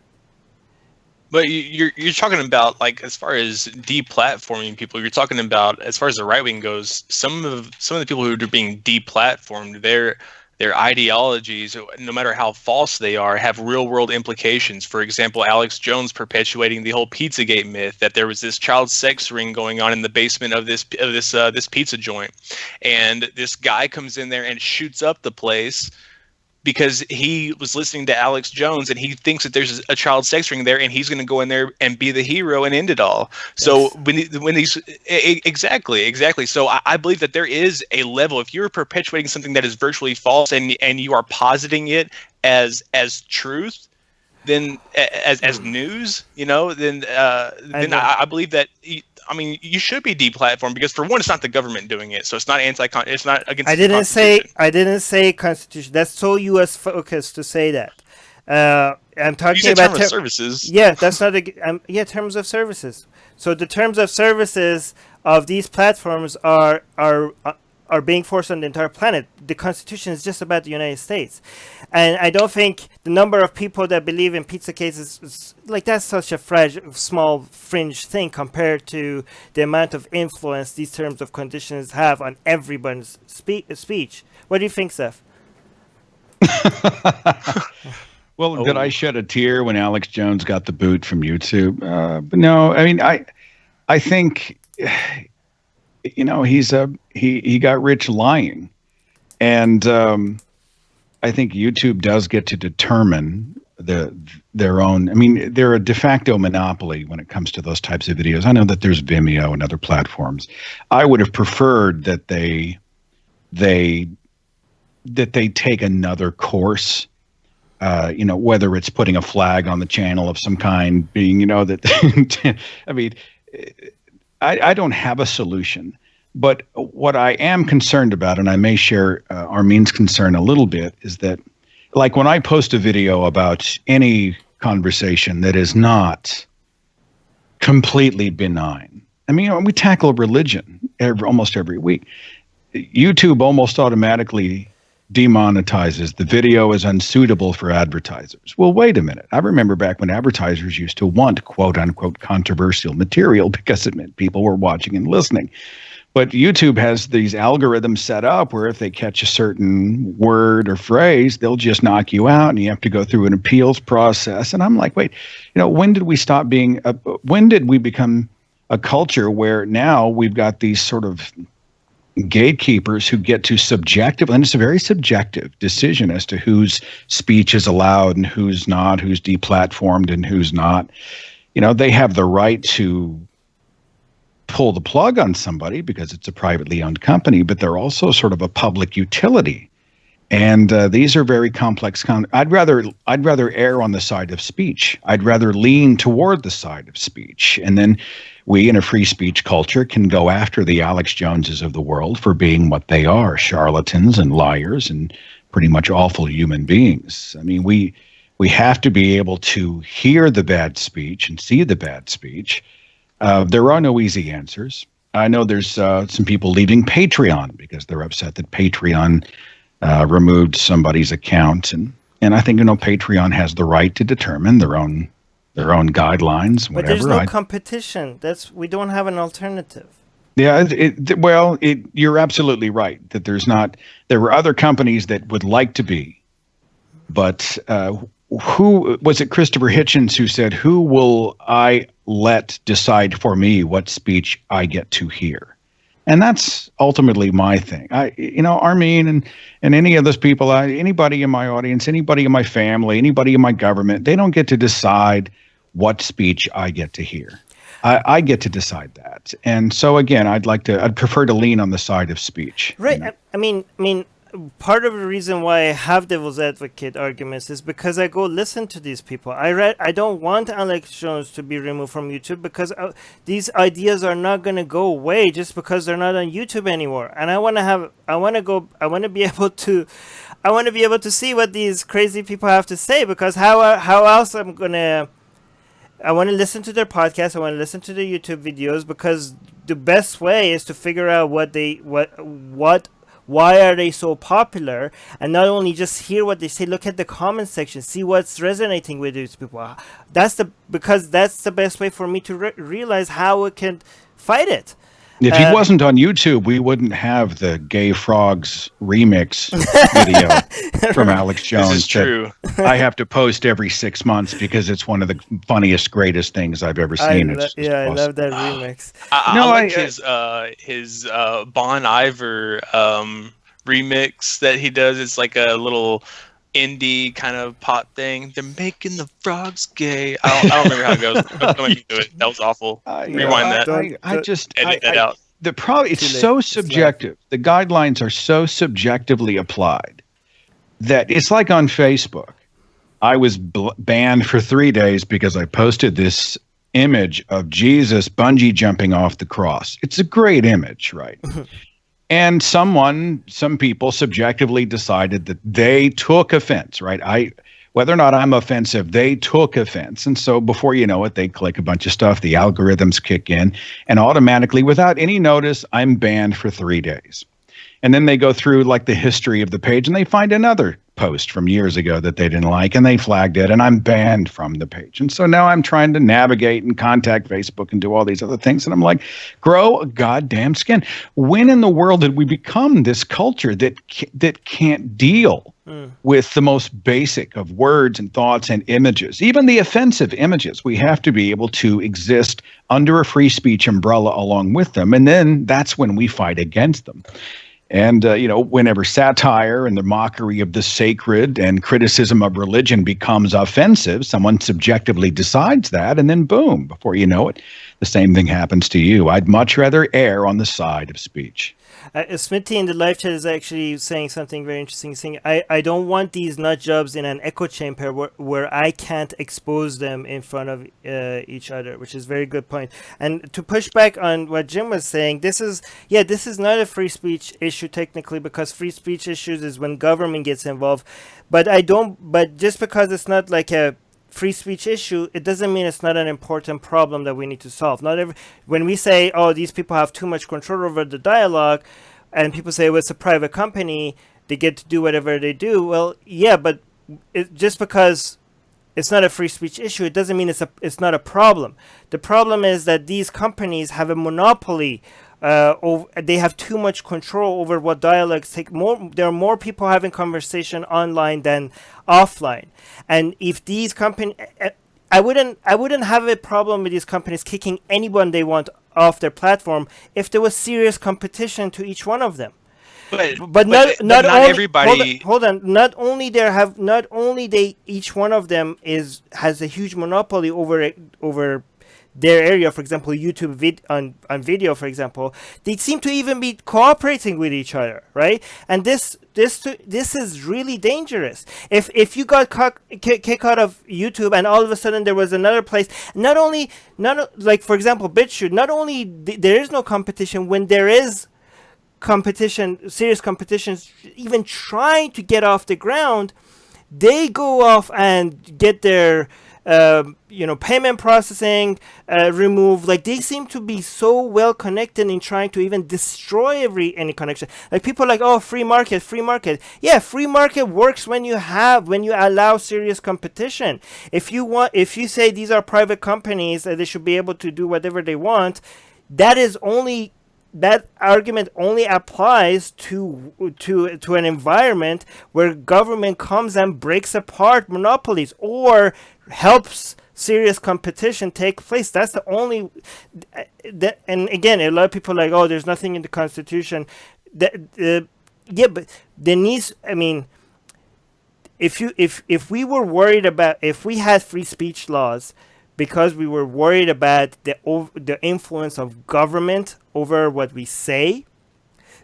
But you're talking about, like, as far as deplatforming people, you're talking about, as far as the right wing goes, some of the people who are being deplatformed, their ideologies, no matter how false they are, have real world implications. For example, Alex Jones perpetuating the whole Pizzagate myth that there was this child sex ring going on in the basement of this pizza joint, and this guy comes in there and shoots up the place because he was listening to Alex Jones and he thinks that there's a child sex ring there, and he's going to go in there and be the hero and end it all. So when these exactly. So I believe that there is a level, if you're perpetuating something that is virtually false and you are positing it as truth, then as news, then I believe that. I mean, you should be deplatformed because, for one, it's not the government doing it, so it's not it's not against. I didn't say Constitution. That's so U.S. focused to say that. I'm talking about terms of services. Yeah, that's not terms of services. So the terms of services of these platforms are being forced on the entire planet. The Constitution is just about the United States. And I don't think the number of people that believe in pizza cases is like, that's such a fragile, small fringe thing compared to the amount of influence these terms of conditions have on everyone's speech. What do you think, Seth? Well, did I shed a tear when Alex Jones got the boot from YouTube? But no, I mean, I think... he got rich lying, and I think YouTube does get to determine their own. I mean, they're a de facto monopoly when it comes to those types of videos. I know that there's Vimeo and other platforms. I would have preferred that they take another course. Whether it's putting a flag on the channel of some kind, being that. I mean. I don't have a solution, but what I am concerned about, and I may share Armin's concern a little bit, is that, like, when I post a video about any conversation that is not completely benign, I mean, we tackle religion almost every week. YouTube almost automatically demonetizes the video as unsuitable for advertisers. Well, wait a minute. I remember back when advertisers used to want quote unquote controversial material because it meant people were watching and listening. But YouTube has these algorithms set up where if they catch a certain word or phrase, they'll just knock you out and you have to go through an appeals process. And I'm like, wait, when did we stop being, when did we become a culture where now we've got these sort of gatekeepers who get to subjective, and it's a very subjective decision as to whose speech is allowed and who's not, who's deplatformed and who's not. They have the right to pull the plug on somebody because it's a privately owned company, but they're also sort of a public utility. And these are very complex. I'd rather err on the side of speech. I'd rather lean toward the side of speech. And then we, in a free speech culture, can go after the Alex Joneses of the world for being what they are, charlatans and liars and pretty much awful human beings. I mean, we have to be able to hear the bad speech and see the bad speech. There are no easy answers. I know there's some people leaving Patreon because they're upset that Patreon removed somebody's account, and I think Patreon has the right to determine their own guidelines. But whatever. There's no competition. We don't have an alternative. Yeah, you're absolutely right that there's not. There were other companies that would like to be, but who was it? Christopher Hitchens who said, "Who will I let decide for me what speech I get to hear?" And that's ultimately my thing. Armin and any of those people, anybody in my audience, anybody in my family, anybody in my government, they don't get to decide what speech I get to hear. I get to decide that. And so again, I'd prefer to lean on the side of speech. Right. I mean, part of the reason why I have devil's advocate arguments is because I go listen to these people. I don't want Alex Jones to be removed from YouTube because these ideas are not going to go away just because they're not on YouTube anymore. And I want to be able to see what these crazy people have to say, because how else I want to listen to their podcast. I want to listen to their YouTube videos, because the best way is to figure out why are they so popular, and not only just hear what they say, look at the comment section, see what's resonating with these people. Because that's the best way for me to realize how we can fight it. If he wasn't on YouTube, we wouldn't have the Gay Frogs remix video from Alex Jones. This is true. I have to post every 6 months because it's one of the funniest, greatest things I've ever seen. I love that remix. I like his Bon Iver remix that he does. It's like a little indie kind of pop thing. They're making the frogs gay. I don't remember how it goes. Don't make me do it. That was awful. Rewind that. I just edit that out. The problem, it's so subjective. The guidelines are so subjectively applied that it's like on Facebook. I was banned for 3 days because I posted this image of Jesus bungee jumping off the cross. It's a great image, right? And some people subjectively decided that they took offense, right? Whether or not I'm offensive, they took offense. And so before you know it, they click a bunch of stuff, the algorithms kick in, and automatically, without any notice, I'm banned for 3 days. And then they go through like the history of the page and they find another post from years ago that they didn't like and they flagged it and I'm banned from the page. And so now I'm trying to navigate and contact Facebook and do all these other things. And I'm like, grow a goddamn skin. When in the world did we become this culture that can't deal with the most basic of words and thoughts and images, even the offensive images? We have to be able to exist under a free speech umbrella along with them. And then that's when we fight against them. And, whenever satire and the mockery of the sacred and criticism of religion becomes offensive, someone subjectively decides that, and then boom, before you know it, the same thing happens to you. I'd much rather err on the side of speech. Smithy in the live chat is actually saying something very interesting. Saying, I don't want these nut jobs in an echo chamber where I can't expose them in front of each other, which is a very good point. And to push back on what Jim was saying, this is not a free speech issue technically, because free speech issues is when government gets involved. But just because it's not like a free speech issue, it doesn't mean it's not an important problem that we need to solve. When we say, oh, these people have too much control over the dialogue, and people say, well, it's a private company, they get to do whatever they do. Well, yeah, but just because it's not a free speech issue, it doesn't mean it's not a problem. The problem is that these companies have a monopoly. They have too much control over what dialogues take. There are more people having conversation online than offline. And if these companies, I wouldn't have a problem with these companies kicking anyone they want off their platform if there was serious competition to each one of them. But not everybody. Hold on. Not only each one of them has a huge monopoly over their area. For example, YouTube on video, for example, they seem to even be cooperating with each other, right? And this is really dangerous. If you got kicked out of YouTube and all of a sudden there was another place, like for example BitChute, not only there is no competition, when there is competition, serious competition, even trying to get off the ground, they go off and get their payment processing removed. Like, they seem to be so well connected in trying to even destroy any connection. Like, people are like, oh, free market. Yeah, free market works when you allow serious competition. If you say these are private companies that they should be able to do whatever they want, that argument only applies to an environment where government comes and breaks apart monopolies or helps serious competition take place. That's the only. And again, a lot of people are like, oh, there's nothing in the Constitution. Yeah, but there needs. I mean, if we were worried about, if we had free speech laws, because we were worried about the influence of government over what we say,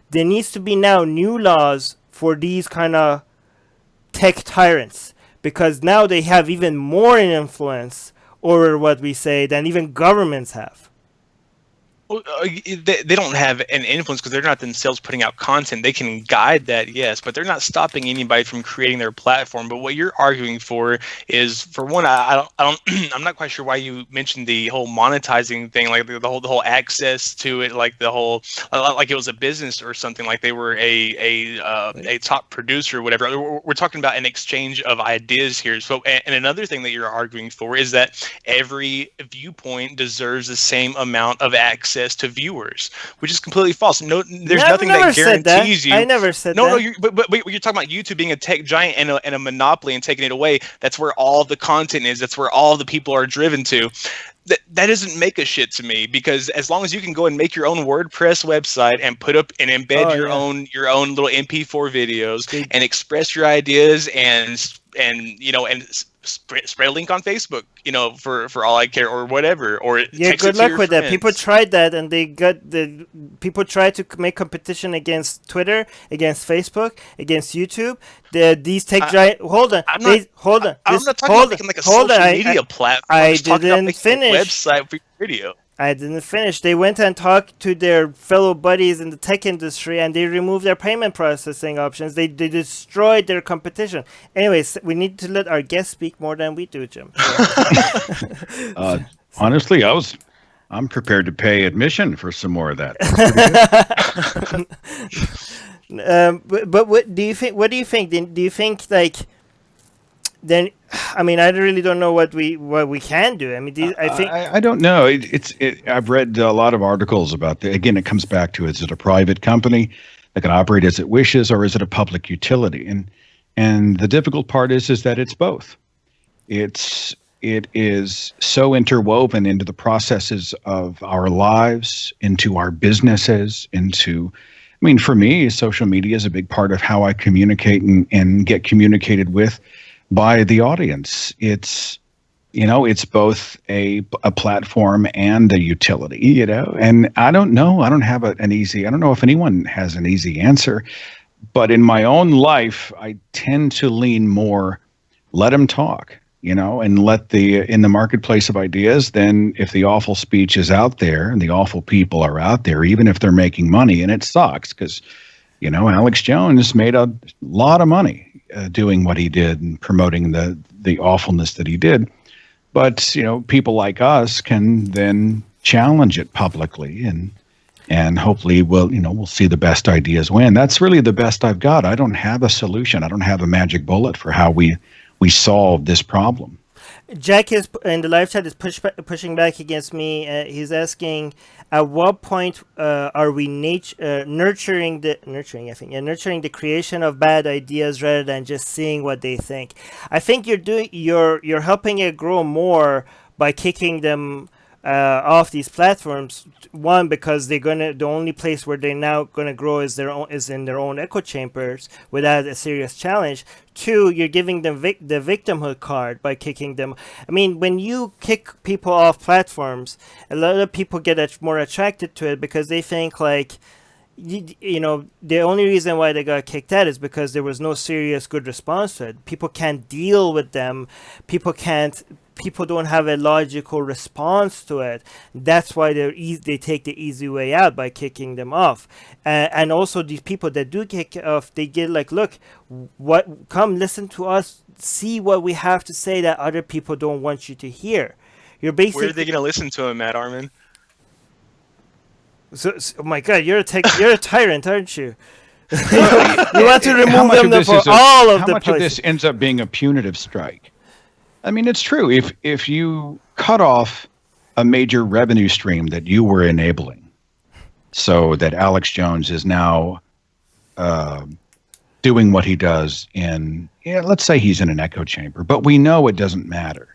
there needs to be now new laws for these kind of tech tyrants, because now they have even more influence over what we say than even governments have. Well, they don't have an influence because they're not themselves putting out content. They can guide that, yes, but they're not stopping anybody from creating their platform. But what you're arguing for is, for one, I don't I'm not quite sure why you mentioned the whole monetizing thing, like the whole access to it, like the whole, like it was a business or something, like they were a top producer or whatever. We're talking about an exchange of ideas here. So, and another thing that you're arguing for is that every viewpoint deserves the same amount of access access to viewers, which is completely false. No, there's I've nothing never that said guarantees that. you. I never said No, that. but you're talking about YouTube being a tech giant and a monopoly and taking it away. That's where all the content is. That's where all the people are driven to. That doesn't make a shit to me, because as long as you can go and make your own WordPress website and put up and embed your own little MP4 videos and express your ideas and spread a link on Facebook, for all I care, or whatever, or text good it to luck your with friends. that. People tried that, and people tried to make competition against Twitter, against Facebook, against YouTube. These tech giant. Hold on. I'm not talking about making like a social media platform. I'm just talking about making a website for your video. I didn't finish. They went and talked to their fellow buddies in the tech industry, and they removed their payment processing options. They destroyed their competition. Anyways, we need to let our guests speak more than we do, Jim. Honestly, I'm prepared to pay admission for some more of that. But what do you think? What do you think? Do you think then? I mean, I really don't know what we can do. I mean, I think I don't know. I've read a lot of articles about again, it comes back to, is it a private company that can operate as it wishes, or is it a public utility? And the difficult part is that it's both. It is so interwoven into the processes of our lives, into our businesses, for me, social media is a big part of how I communicate and get communicated with by the audience. It's both a platform and a utility, and I don't know. I don't have I don't know if anyone has an easy answer, but in my own life, I tend to lean more, let them talk, and in the marketplace of ideas, then if the awful speech is out there and the awful people are out there, even if they're making money, and it sucks because, Alex Jones made a lot of money doing what he did and promoting the awfulness that he did. But, people like us can then challenge it publicly and hopefully we'll see the best ideas win. That's really the best I've got. I don't have a solution. I don't have a magic bullet for how we solve this problem. Jack is in the live chat is pushing back against me. He's asking, at what point are we nurturing the creation of bad ideas rather than just seeing what they think? I think you're helping it grow more by kicking them off these platforms. One, because the only place where they're now gonna grow is in their own echo chambers without a serious challenge. Two, you're giving them the victimhood card by kicking them. I mean, when you kick people off platforms, a lot of people get more attracted to it because they think the only reason why they got kicked out is because there was no serious good response to it. People can't deal with them. People don't have a logical response to it. That's why they take the easy way out by kicking them off. And also these people that do kick off, they get look, come listen to us, see what we have to say that other people don't want you to hear. You're basically. Where are they going to listen to him, Matt Armin? So, oh my God, you're a tyrant, aren't you? You want to remove them for all of the places. How much of this ends up being a punitive strike? I mean, it's true. If you cut off a major revenue stream that you were enabling, so that Alex Jones is now doing what he does let's say he's in an echo chamber, but we know it doesn't matter.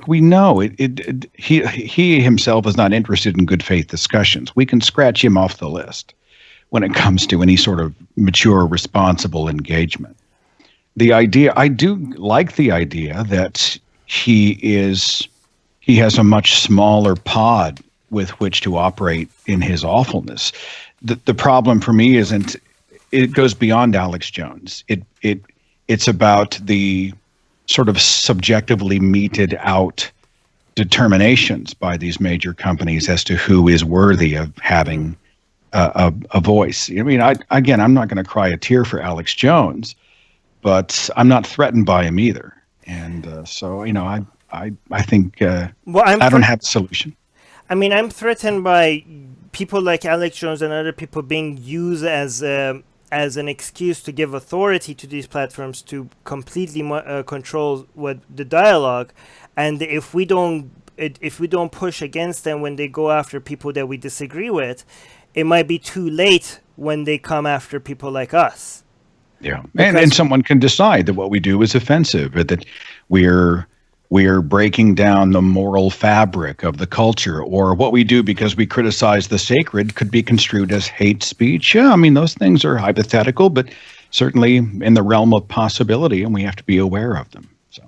We know he himself is not interested in good faith discussions. We can scratch him off the list when it comes to any sort of mature, responsible engagement. I do like the idea that he has a much smaller pod with which to operate in his awfulness. The problem for me it goes beyond Alex Jones. It's about the sort of subjectively meted out determinations by these major companies as to who is worthy of having a voice. I mean, I'm not going to cry a tear for Alex Jones, but I'm not threatened by him either. And so, I think I don't have a solution. I mean, I'm threatened by people like Alex Jones and other people being used as an excuse to give authority to these platforms to completely control what the dialogue. And if we don't if we don't push against them when they go after people that we disagree with, it might be too late when they come after people like us. Yeah, and someone can decide that what we do is offensive, that we're breaking down the moral fabric of the culture, or what we do because we criticize the sacred could be construed as hate speech. Yeah, I mean, those things are hypothetical, but certainly in the realm of possibility, and we have to be aware of them. So,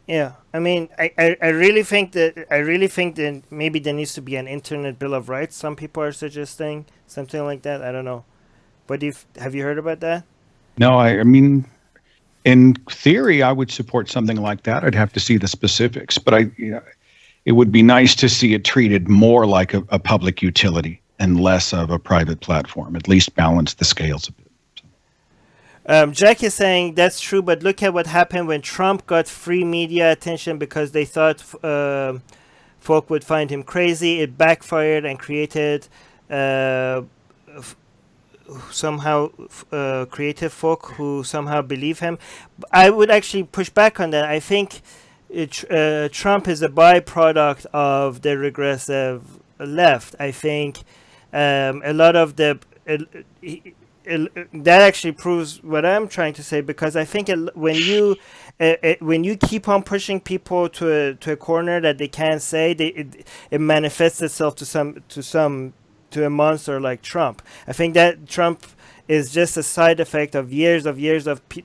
yeah, I mean, I really think that maybe there needs to be an internet bill of rights. Some people are suggesting something like that. I don't know. But have you heard about that? No, I mean, in theory, I would support something like that. I'd have to see the specifics, but it would be nice to see it treated more like a public utility and less of a private platform. At least balance the scales a bit. Jack is saying that's true, but look at what happened when Trump got free media attention because they thought folk would find him crazy. It backfired and created creative folk who somehow believe him. I would actually push back on that. I think Trump is a byproduct of the regressive left. I think a lot of that actually proves what I'm trying to say, because I think when you keep on pushing people to a corner that they can't say, it manifests itself to a monster like Trump. I think that Trump is just a side effect of years of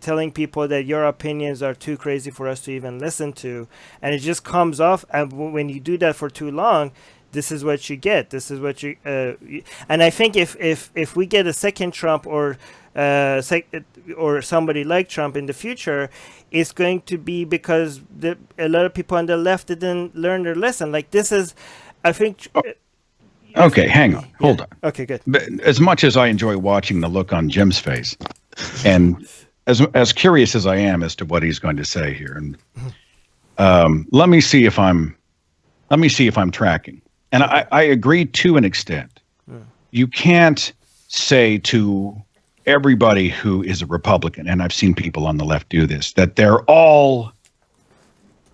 telling people that your opinions are too crazy for us to even listen to, and it just comes off. And when you do that for too long, this is what you get. This is what you. And I think if we get a second Trump or somebody like Trump in the future, it's going to be because a lot of people on the left didn't learn their lesson. Like this is, I think. Okay, hang on. Hold on. Okay, good. But as much as I enjoy watching the look on Jim's face, and as curious as I am as to what he's going to say here, and let me see if I'm tracking. And I agree to an extent. You can't say to everybody who is a Republican, and I've seen people on the left do this, that they're all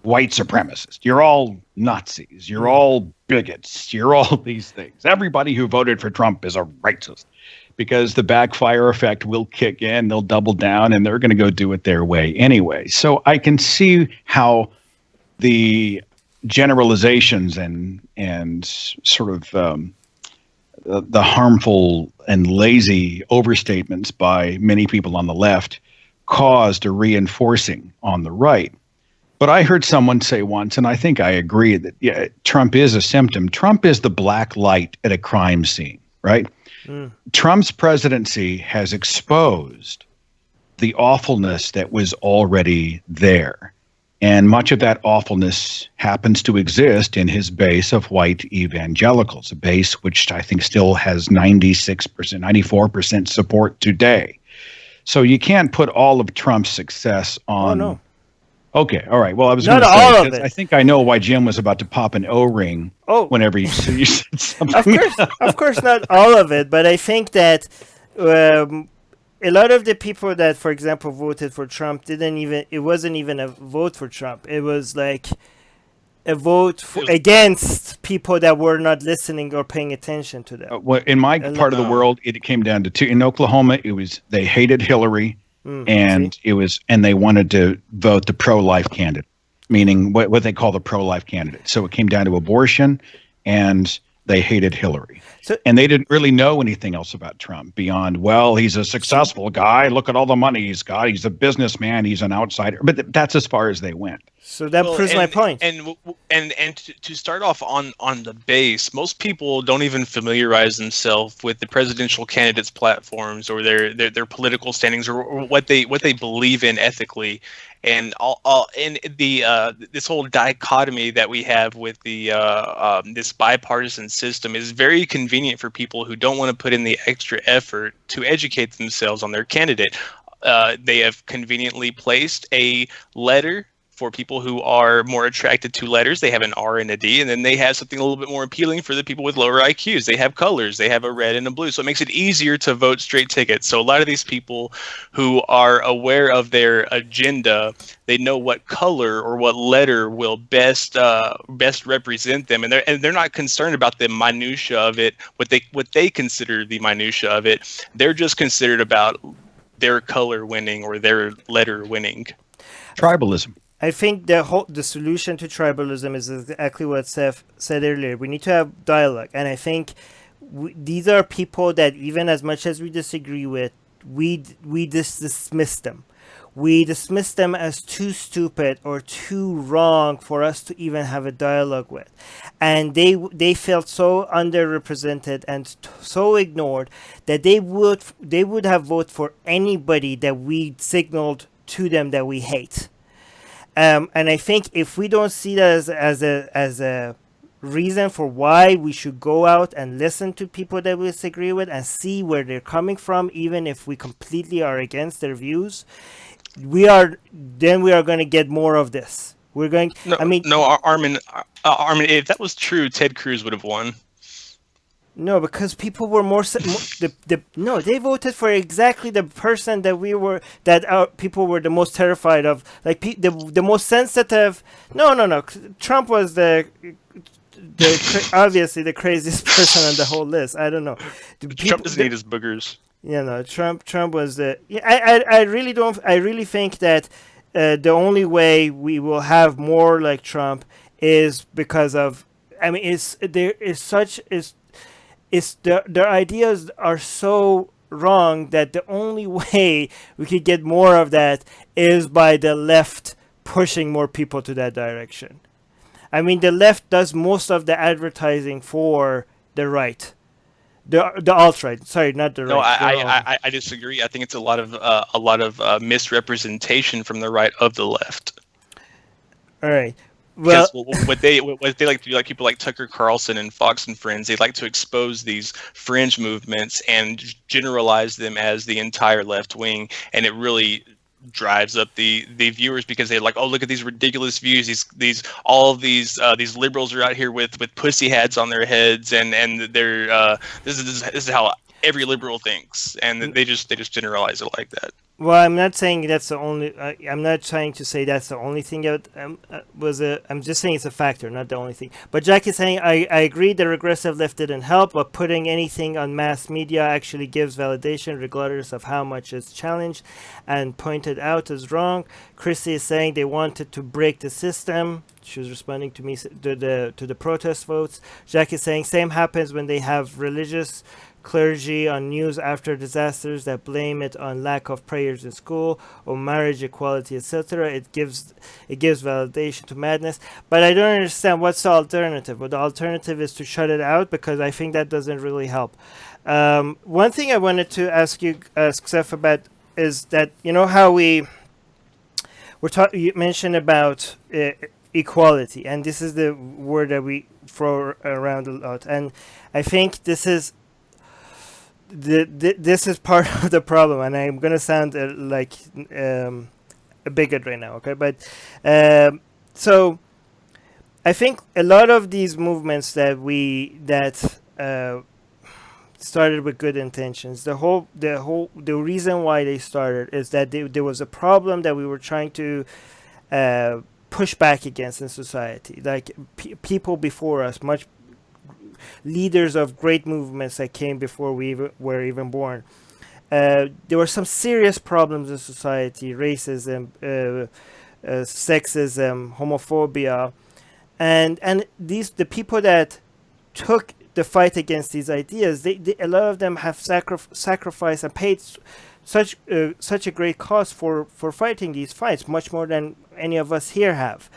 white supremacists. You're all Nazis. You're all bigots. You're all these things. Everybody who voted for Trump is a racist, because the backfire effect will kick in. They'll double down and they're going to go do it their way anyway. So I can see how the generalizations and sort of the harmful and lazy overstatements by many people on the left caused a reinforcing on the right. But I heard someone say once, and I think I agree, that yeah, Trump is a symptom. Trump is the black light at a crime scene, right? Trump's presidency has exposed the awfulness that was already there. And much of that awfulness happens to exist in his base of white evangelicals, a base which I think still has 96%, 94% support today. So you can't put all of Trump's success on... Oh, no. Okay, all right. Well, I was going to say, all of it. I think I know why Jim was about to pop an O-ring whenever you said something. Of course, not all of it, but I think that a lot of the people that, for example, voted for Trump it wasn't even a vote for Trump. It was like a vote against people that were not listening or paying attention to them. Well, in my part of the world, it came down to two. In Oklahoma, they hated Hillary. And they wanted to vote the pro-life candidate, meaning what they call the pro-life candidate. So it came down to abortion, and they hated Hillary. And they didn't really know anything else about Trump beyond, well, he's a successful guy. Look at all the money he's got. He's a businessman. He's an outsider. But that's as far as they went. So that proves my point. And to start off on the base, most people don't even familiarize themselves with the presidential candidates' platforms or their political standings or what they believe in ethically. And this whole dichotomy that we have with the this bipartisan system is very convenient for people who don't want to put in the extra effort to educate themselves on their candidate. They have conveniently placed a letter for people who are more attracted to letters, they have an R and a D, and then they have something a little bit more appealing for the people with lower IQs. They have colors, they have a red and a blue, so it makes it easier to vote straight ticket. So a lot of these people who are aware of their agenda, they know what color or what letter will best represent them, and they're not concerned about the minutia of it, what they consider the minutia of it. They're just considered about their color winning or their letter winning. Tribalism. I think the solution to tribalism is exactly what Seth said earlier. We need to have dialogue, and I think these are people that, even as much as we disagree with, we dismiss them. We dismiss them as too stupid or too wrong for us to even have a dialogue with, and they felt so underrepresented and so ignored that they would have voted for anybody that we signaled to them that we hate. And I think if we don't see that as a reason for why we should go out and listen to people that we disagree with and see where they're coming from, even if we completely are against their views, we are going to get more of this. We're going. No, I mean, no, Armin, if that was true, Ted Cruz would have won. No, because people were no, they voted for exactly the person that our people were the most terrified of, like the most sensitive. No. Trump was obviously the craziest person on the whole list. I don't know. Trump doesn't eat his boogers. Yeah, no. Trump was the. Yeah, I really don't. I really think that the only way we will have more like Trump is because of. I mean, their ideas are so wrong that the only way we could get more of that is by the left pushing more people to that direction. I mean, the left does most of the advertising for the right, the alt-right. Sorry, not the right. No, I disagree. I think it's a lot of misrepresentation from the right of the left. All right. Well, what they like to do, like people like Tucker Carlson and Fox and Friends, they like to expose these fringe movements and generalize them as the entire left wing, and it really drives up the viewers because they're like, oh, look at these ridiculous views. These liberals are out here with pussy hats on their heads, and they're this is how every liberal thinks, and they just generalize it like that. Well, I'm not saying that's the only. I'm not trying to say that's the only thing that I'm just saying it's a factor, not the only thing. But Jack is saying I agree the regressive left didn't help, but putting anything on mass media actually gives validation, regardless of how much it's challenged and pointed out as wrong. Chrissy is saying they wanted to break the system. She was responding to me to the protest votes. Jack is saying same happens when they have religious clergy on news after disasters that blame it on lack of prayers in school or marriage equality, etc. It gives validation to madness. But I don't understand what's the alternative. Well, the alternative is to shut it out, because I think that doesn't really help. One thing I wanted to ask Seth about is that, you know how you mentioned about equality, and this is the word that we throw around a lot, and I think this is part of the problem, and I'm gonna sound like a bigot right now, okay? But so I think a lot of these movements that started with good intentions, the reason why they started is that there was a problem that we were trying to push back against in society, like people before us, leaders of great movements that came before we were even born. There were some serious problems in society: racism, sexism, homophobia, and the people that took the fight against these ideas, a lot of them have sacrificed and paid such a great cost for fighting these fights, much more than any of us here have.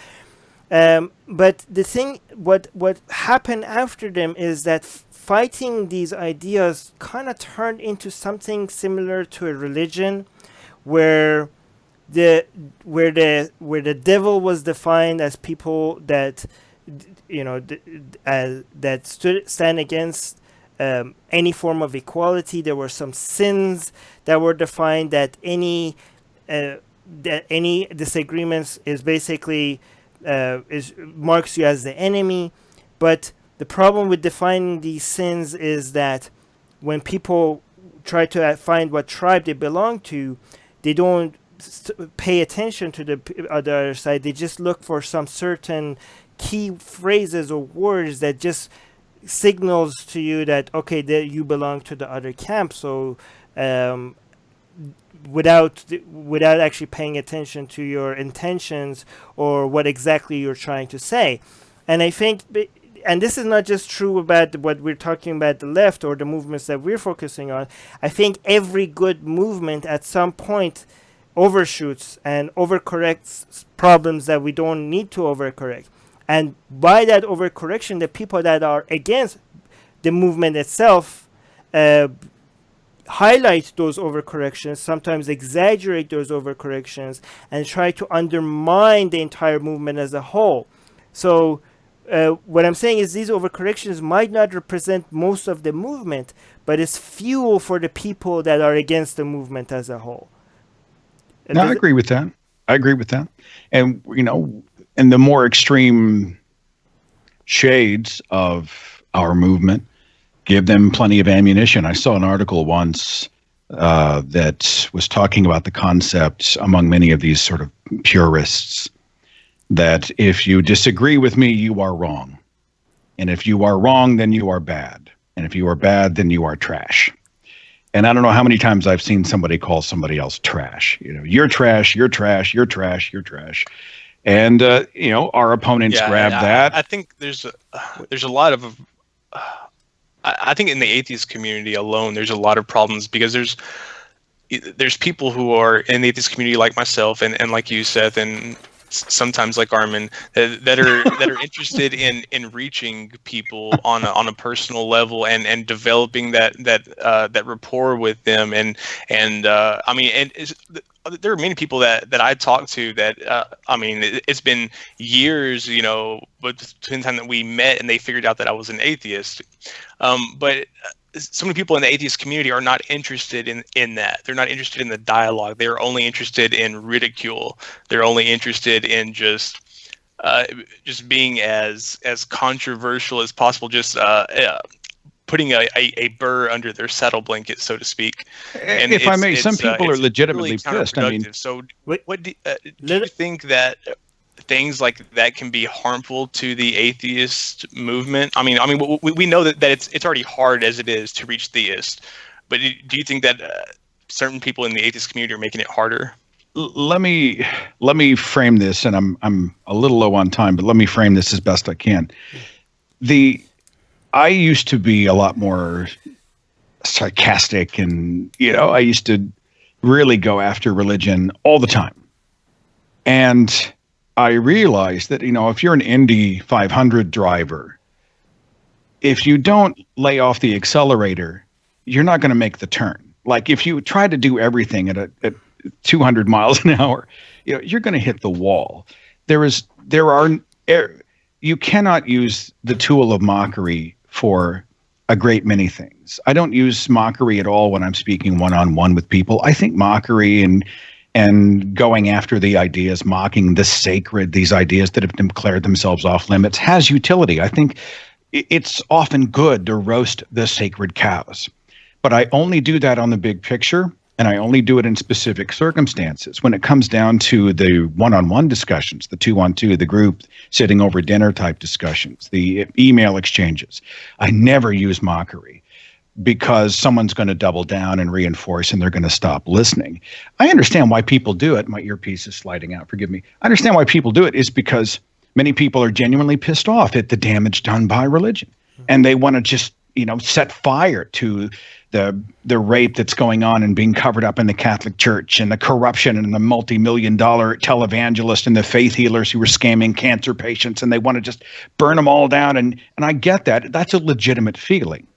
But the thing, what happened after them is that fighting these ideas kind of turned into something similar to a religion, where the devil was defined as people that that stand against any form of equality. There were some sins that were defined that any that any disagreements is basically is marks you as the enemy. But the problem with defining these sins is that when people try to find what tribe they belong to, they don't pay attention to the other side. They just look for some certain key phrases or words that just signals to you that, okay, that you belong to the other camp. So without actually paying attention to your intentions or what exactly you're trying to say. And I think, and this is not just true about what we're talking about the left or the movements that we're focusing on. I think every good movement at some point overshoots and overcorrects problems that we don't need to overcorrect. And by that overcorrection, the people that are against the movement itself highlight those overcorrections, sometimes exaggerate those overcorrections, and try to undermine the entire movement as a whole. So what I'm saying is these overcorrections might not represent most of the movement, but it's fuel for the people that are against the movement as a whole. No, I agree with that. I agree with that. And, you know, in the more extreme shades of our movement, give them plenty of ammunition. I saw an article once that was talking about the concept among many of these sort of purists that if you disagree with me, you are wrong. And if you are wrong, then you are bad. And if you are bad, then you are trash. And I don't know how many times I've seen somebody call somebody else trash. You know, you're trash, you're trash, you're trash, you're trash. And, you know, our opponents grab that. I think there's a lot of, I think in the atheist community alone, there's a lot of problems because there's people who are in the atheist community like myself and like you, Seth, and sometimes like Armin, that are interested in reaching people on a personal level and developing that rapport with them and I mean, and there are many people that I talk to that I mean, it's been years, you know, between the time that we met and they figured out that I was an atheist, but so many people in the atheist community are not interested in that. They're not interested in the dialogue. They're only interested in ridicule. They're only interested in just being as controversial as possible, just putting a burr under their saddle blanket, so to speak. And if I may, some people are legitimately really pissed. I mean, so what do you think that things like that can be harmful to the atheist movement? I mean, we know that it's already hard as it is to reach theists, but do you think that certain people in the atheist community are making it harder? Let me frame this, and I'm a little low on time, but let me frame this as best I can. I used to be a lot more sarcastic, and you know, I used to really go after religion all the time, and I realized that, you know, if you're an Indy 500 driver, if you don't lay off the accelerator, you're not going to make the turn. Like if you try to do everything at 200 miles an hour, you know, you're going to hit the wall. You cannot use the tool of mockery for a great many things. I don't use mockery at all when I'm speaking one-on-one with people. I think mockery and going after the ideas, mocking the sacred, these ideas that have declared themselves off limits, has utility. I think it's often good to roast the sacred cows. But I only do that on the big picture, and I only do it in specific circumstances. When it comes down to the one-on-one discussions, the two-on-two, the group sitting over dinner type discussions, the email exchanges, I never use mockery, because someone's going to double down and reinforce and they're going to stop listening. I understand why people do it. My earpiece is sliding out. Forgive me. I understand why people do it is because many people are genuinely pissed off at the damage done by religion. And they want to just, you know, set fire to the rape that's going on and being covered up in the Catholic Church, and the corruption and the multi-million-dollar televangelist and the faith healers who are scamming cancer patients. And they want to just burn them all down. And I get that. That's a legitimate feeling.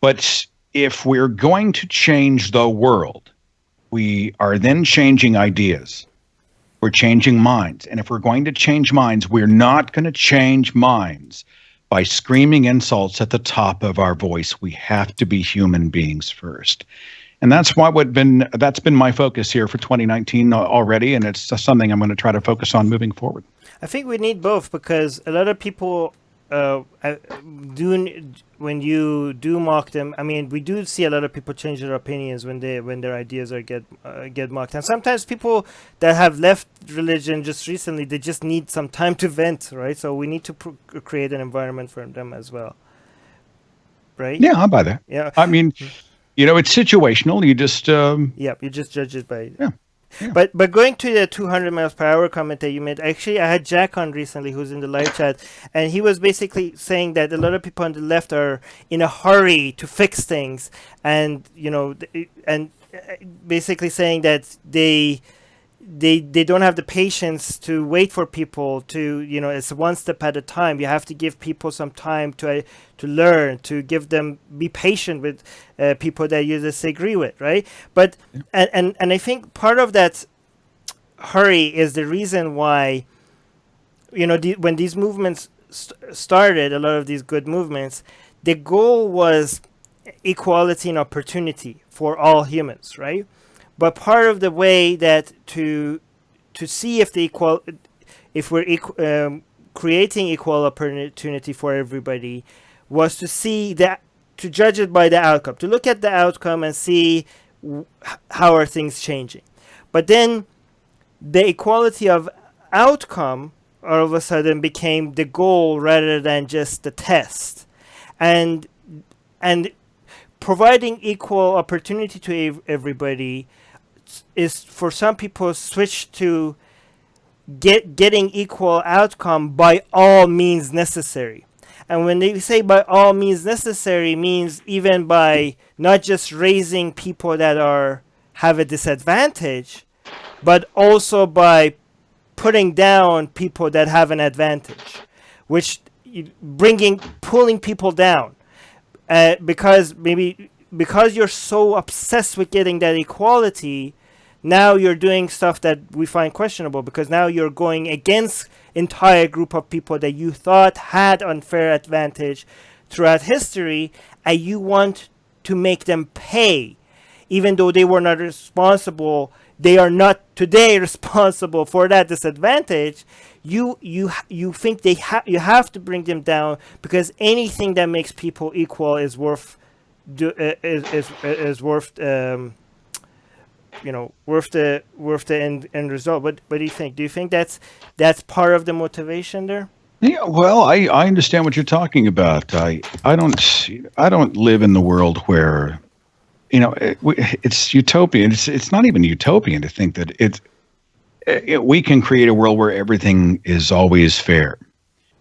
But if we're going to change the world, we are then changing ideas. We're changing minds. And if we're going to change minds, we're not going to change minds by screaming insults at the top of our voice. We have to be human beings first. And that's that's been my focus here for 2019 already, and it's something I'm going to try to focus on moving forward. I think we need both, because a lot of people when you do mock them. I mean, we do see a lot of people change their opinions when their ideas are get mocked, and sometimes people that have left religion just recently, they just need some time to vent, right? So we need to create an environment for them as well, right? Yeah, I'll buy that. Yeah, I mean, it's situational. You just you just judge it by Yeah. But going to the 200 miles per hour comment that you made, actually, I had Jack on recently, who's in the live chat, and he was basically saying that a lot of people on the left are in a hurry to fix things, and basically saying that they don't have the patience to wait for people to, it's one step at a time. You have to give people some time to learn, to be patient with people that you disagree with, right? But and I think part of that hurry is the reason why, when these movements started, a lot of these good movements, the goal was equality and opportunity for all humans, right? But part of the way that to see if we're creating equal opportunity for everybody was to see that, to judge it by the outcome, to look at the outcome and see how are things changing. But then the equality of outcome all of a sudden became the goal rather than just the test, and providing equal opportunity to everybody is, for some people, switch to getting equal outcome by all means necessary. And when they say by all means necessary, means even by not just raising people that have a disadvantage, but also by putting down people that have an advantage, which pulling people down, because you're so obsessed with getting that equality. Now you're doing stuff that we find questionable, because now you're going against entire group of people that you thought had unfair advantage throughout history, and you want to make them pay, even though they were not responsible. They are not today responsible for that disadvantage. You think you have to bring them down, because anything that makes people equal is worth worth the end result. What do you think? Do you think that's part of the motivation there? Yeah, well, I understand what you're talking about. I don't live in the world where, it's utopian. It's not even utopian to think that we can create a world where everything is always fair.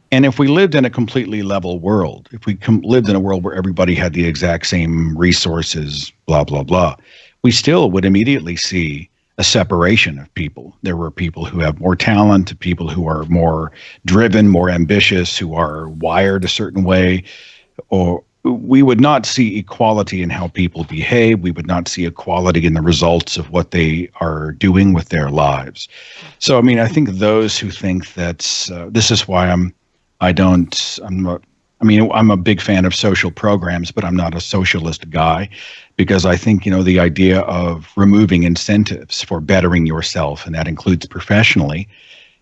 And if we lived in a completely level world, if we lived in a world where everybody had the exact same resources, blah, blah, blah, we still would immediately see a separation of people. There were people who have more talent, people who are more driven, more ambitious, who are wired a certain way. Or we would not see equality in how people behave. We would not see equality in the results of what they are doing with their lives. So, I think those who think that's this is why I'm a big fan of social programs, but I'm not a socialist guy, because I think, the idea of removing incentives for bettering yourself, and that includes professionally,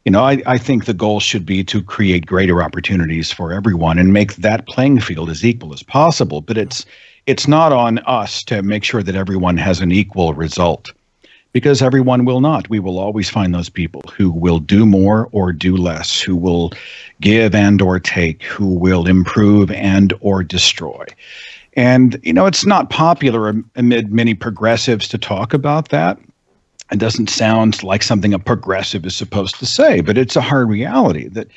I think the goal should be to create greater opportunities for everyone and make that playing field as equal as possible. But it's not on us to make sure that everyone has an equal result, because everyone will not. We will always find those people who will do more or do less, who will give and or take, who will improve and or destroy. And, it's not popular amid many progressives to talk about that. It doesn't sound like something a progressive is supposed to say, but it's a hard reality that,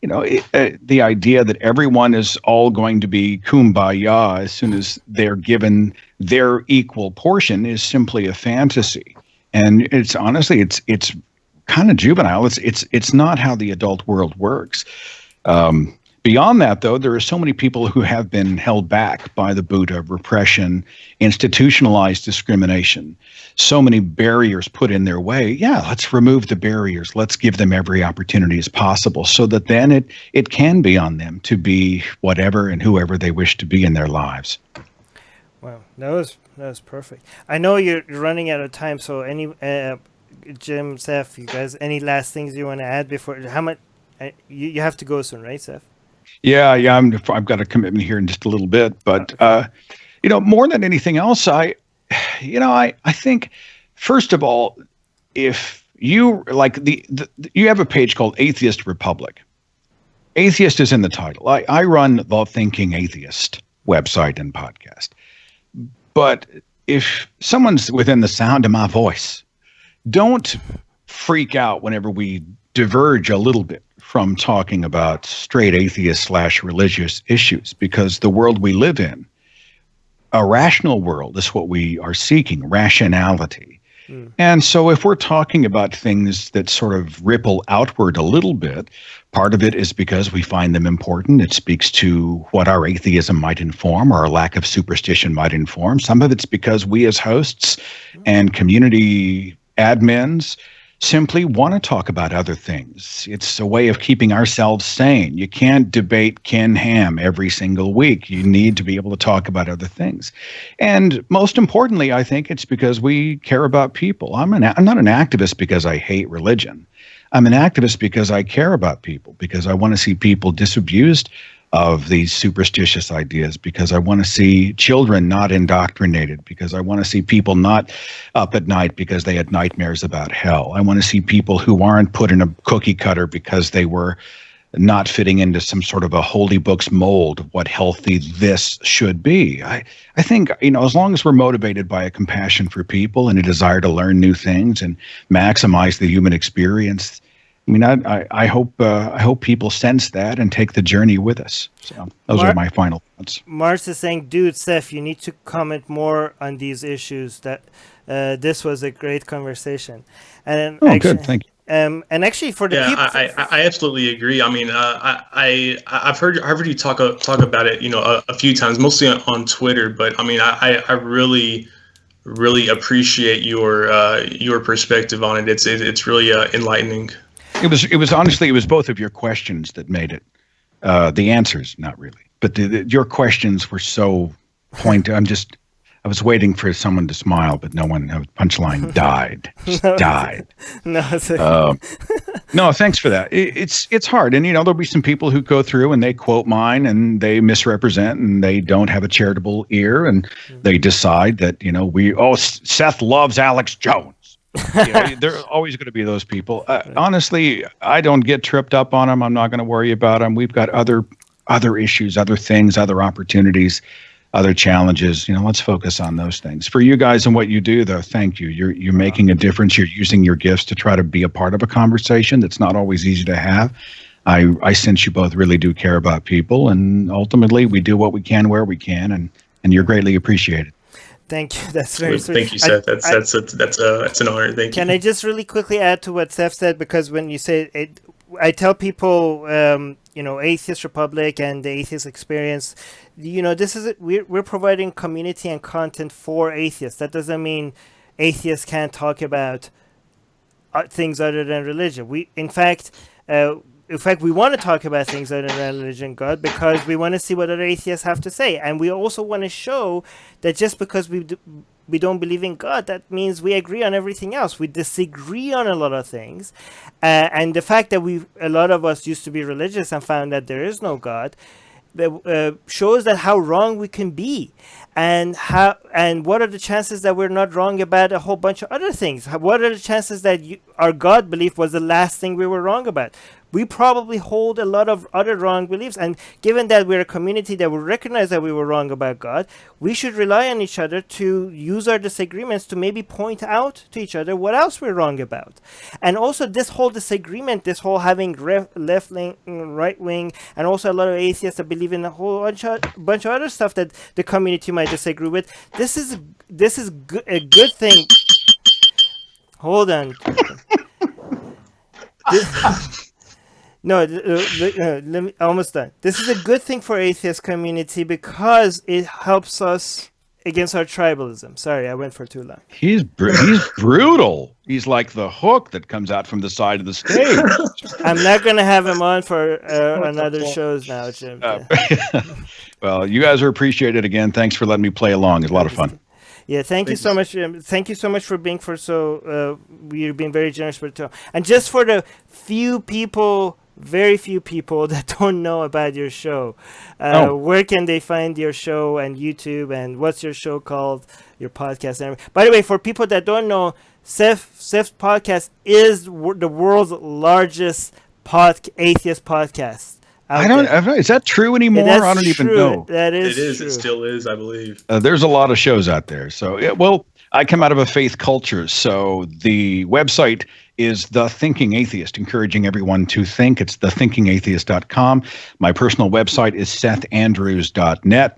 the idea that everyone is all going to be kumbaya as soon as they're given their equal portion is simply a fantasy. And it's honestly, it's kind of juvenile. It's not how the adult world works. Beyond that, though, there are so many people who have been held back by the boot of repression, institutionalized discrimination, so many barriers put in their way. Yeah, let's remove the barriers. Let's give them every opportunity as possible, so that then it can be on them to be whatever and whoever they wish to be in their lives. Wow, that That's perfect. I know you're running out of time, so Jim, Seth, you guys, any last things you want to add before? How much? You have to go soon, right, Seth? Yeah. I've got a commitment here in just a little bit, but more than anything else, I think, first of all, if you like you have a page called Atheist Republic. Atheist is in the title. I run the Thinking Atheist website and podcast. But if someone's within the sound of my voice, don't freak out whenever we diverge a little bit from talking about straight atheist / religious issues, because the world we live in, a rational world, is what we are seeking, rationality. And so if we're talking about things that sort of ripple outward a little bit, part of it is because we find them important. It speaks to what our atheism might inform, or our lack of superstition might inform. Some of it's because we as hosts and community admins simply want to talk about other things. It's a way of keeping ourselves sane. You can't debate Ken Ham every single week. You need to be able to talk about other things. And most importantly, I think it's because we care about people. I'm not an activist because I hate religion. I'm an activist because I care about people, because I want to see people disabused of these superstitious ideas, because I want to see children not indoctrinated, because I want to see people not up at night because they had nightmares about hell. I want to see people who aren't put in a cookie cutter because they were not fitting into some sort of a holy book's mold of what healthy this should be. I think, as long as we're motivated by a compassion for people and a desire to learn new things and maximize the human experience, I hope people sense that and take the journey with us. So those are my final thoughts. Mars is saying, dude, Seth, you need to comment more on these issues. That this was a great conversation. And good, thank you. And actually, for the people, I absolutely agree. I mean, I've heard you talk about it, a few times, mostly on Twitter. But I mean, I really appreciate your perspective on it. It's really enlightening. It was honestly, it was both of your questions that made it. The answers, not really, but your questions were so pointed. I was waiting for someone to smile, but no one. Punchline died. Just died. No, no, thanks for that. It's hard, and there'll be some people who go through and they quote mine and they misrepresent and they don't have a charitable ear and they decide that Seth loves Alex Jones. There are always going to be those people. Honestly, I don't get tripped up on them. I'm not going to worry about them. We've got other issues, other things, other opportunities, other challenges. Let's focus on those things. For you guys and what you do, though, thank you. You're making a difference. You're using your gifts to try to be a part of a conversation that's not always easy to have. I sense you both really do care about people, and ultimately we do what we can where we can, and you're greatly appreciated. Thank you. That's very sweet. Thank you, Seth. That's an honor. Thank you. Can I just really quickly add to what Seth said? Because when you say it, I tell people, Atheist Republic and the Atheist Experience, this is we're providing community and content for atheists. That doesn't mean atheists can't talk about things other than religion. In fact, we want to talk about things other than religion, God, because we want to see what other atheists have to say. And we also want to show that just because we don't believe in God, that means we agree on everything else. We disagree on a lot of things. And the fact that a lot of us used to be religious and found that there is no God, shows that how wrong we can be, and what are the chances that we're not wrong about a whole bunch of other things. What are the chances that our God belief was the last thing we were wrong about? We probably hold a lot of other wrong beliefs, and given that we're a community that will recognize that we were wrong about God, we should rely on each other to use our disagreements to maybe point out to each other what else we're wrong about. And also this whole disagreement, this whole having left wing, right wing, and also a lot of atheists that believe in a whole bunch of other stuff that the community might disagree with. This is a good thing. Hold on. No, let me, almost done. This is a good thing for atheist community because it helps us against our tribalism. Sorry, I went for too long. He's brutal. He's like the hook that comes out from the side of the stage. I'm not going to have him on for another shows now, Jim. Well, you guys are appreciated again. Thanks for letting me play along. It's a lot of fun. Yeah, thank you so much. Thank you so much for being you've been very generous with it. And just for the very few people that don't know about your show, where can they find your show and YouTube, and what's your show called, your podcast? And by the way, for people that don't know, Seth's podcast is the world's largest atheist podcast. Is that true anymore? I don't even know. That is It is. true. It still is, I believe. There's a lot of shows out there. So, I come out of a faith culture. So the website is The Thinking Atheist, encouraging everyone to think. It's thethinkingatheist.com. My personal website is sethandrews.net.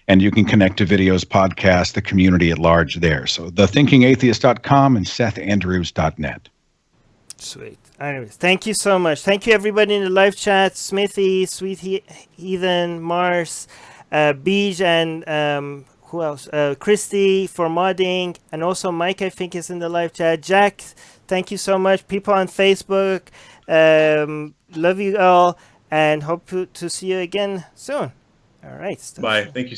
And you can connect to videos, podcasts, the community at large there. So thethinkingatheist.com and sethandrews.net. Sweet. Anyways, thank you so much. Thank you, everybody in the live chat. Smithy, Sweet Heathen, Mars, Beej, and who else? Christy for modding. And also Mike, I think, is in the live chat. Jack, thank you so much. People on Facebook, love you all. And hope to see you again soon. All right. Bye. Thank you.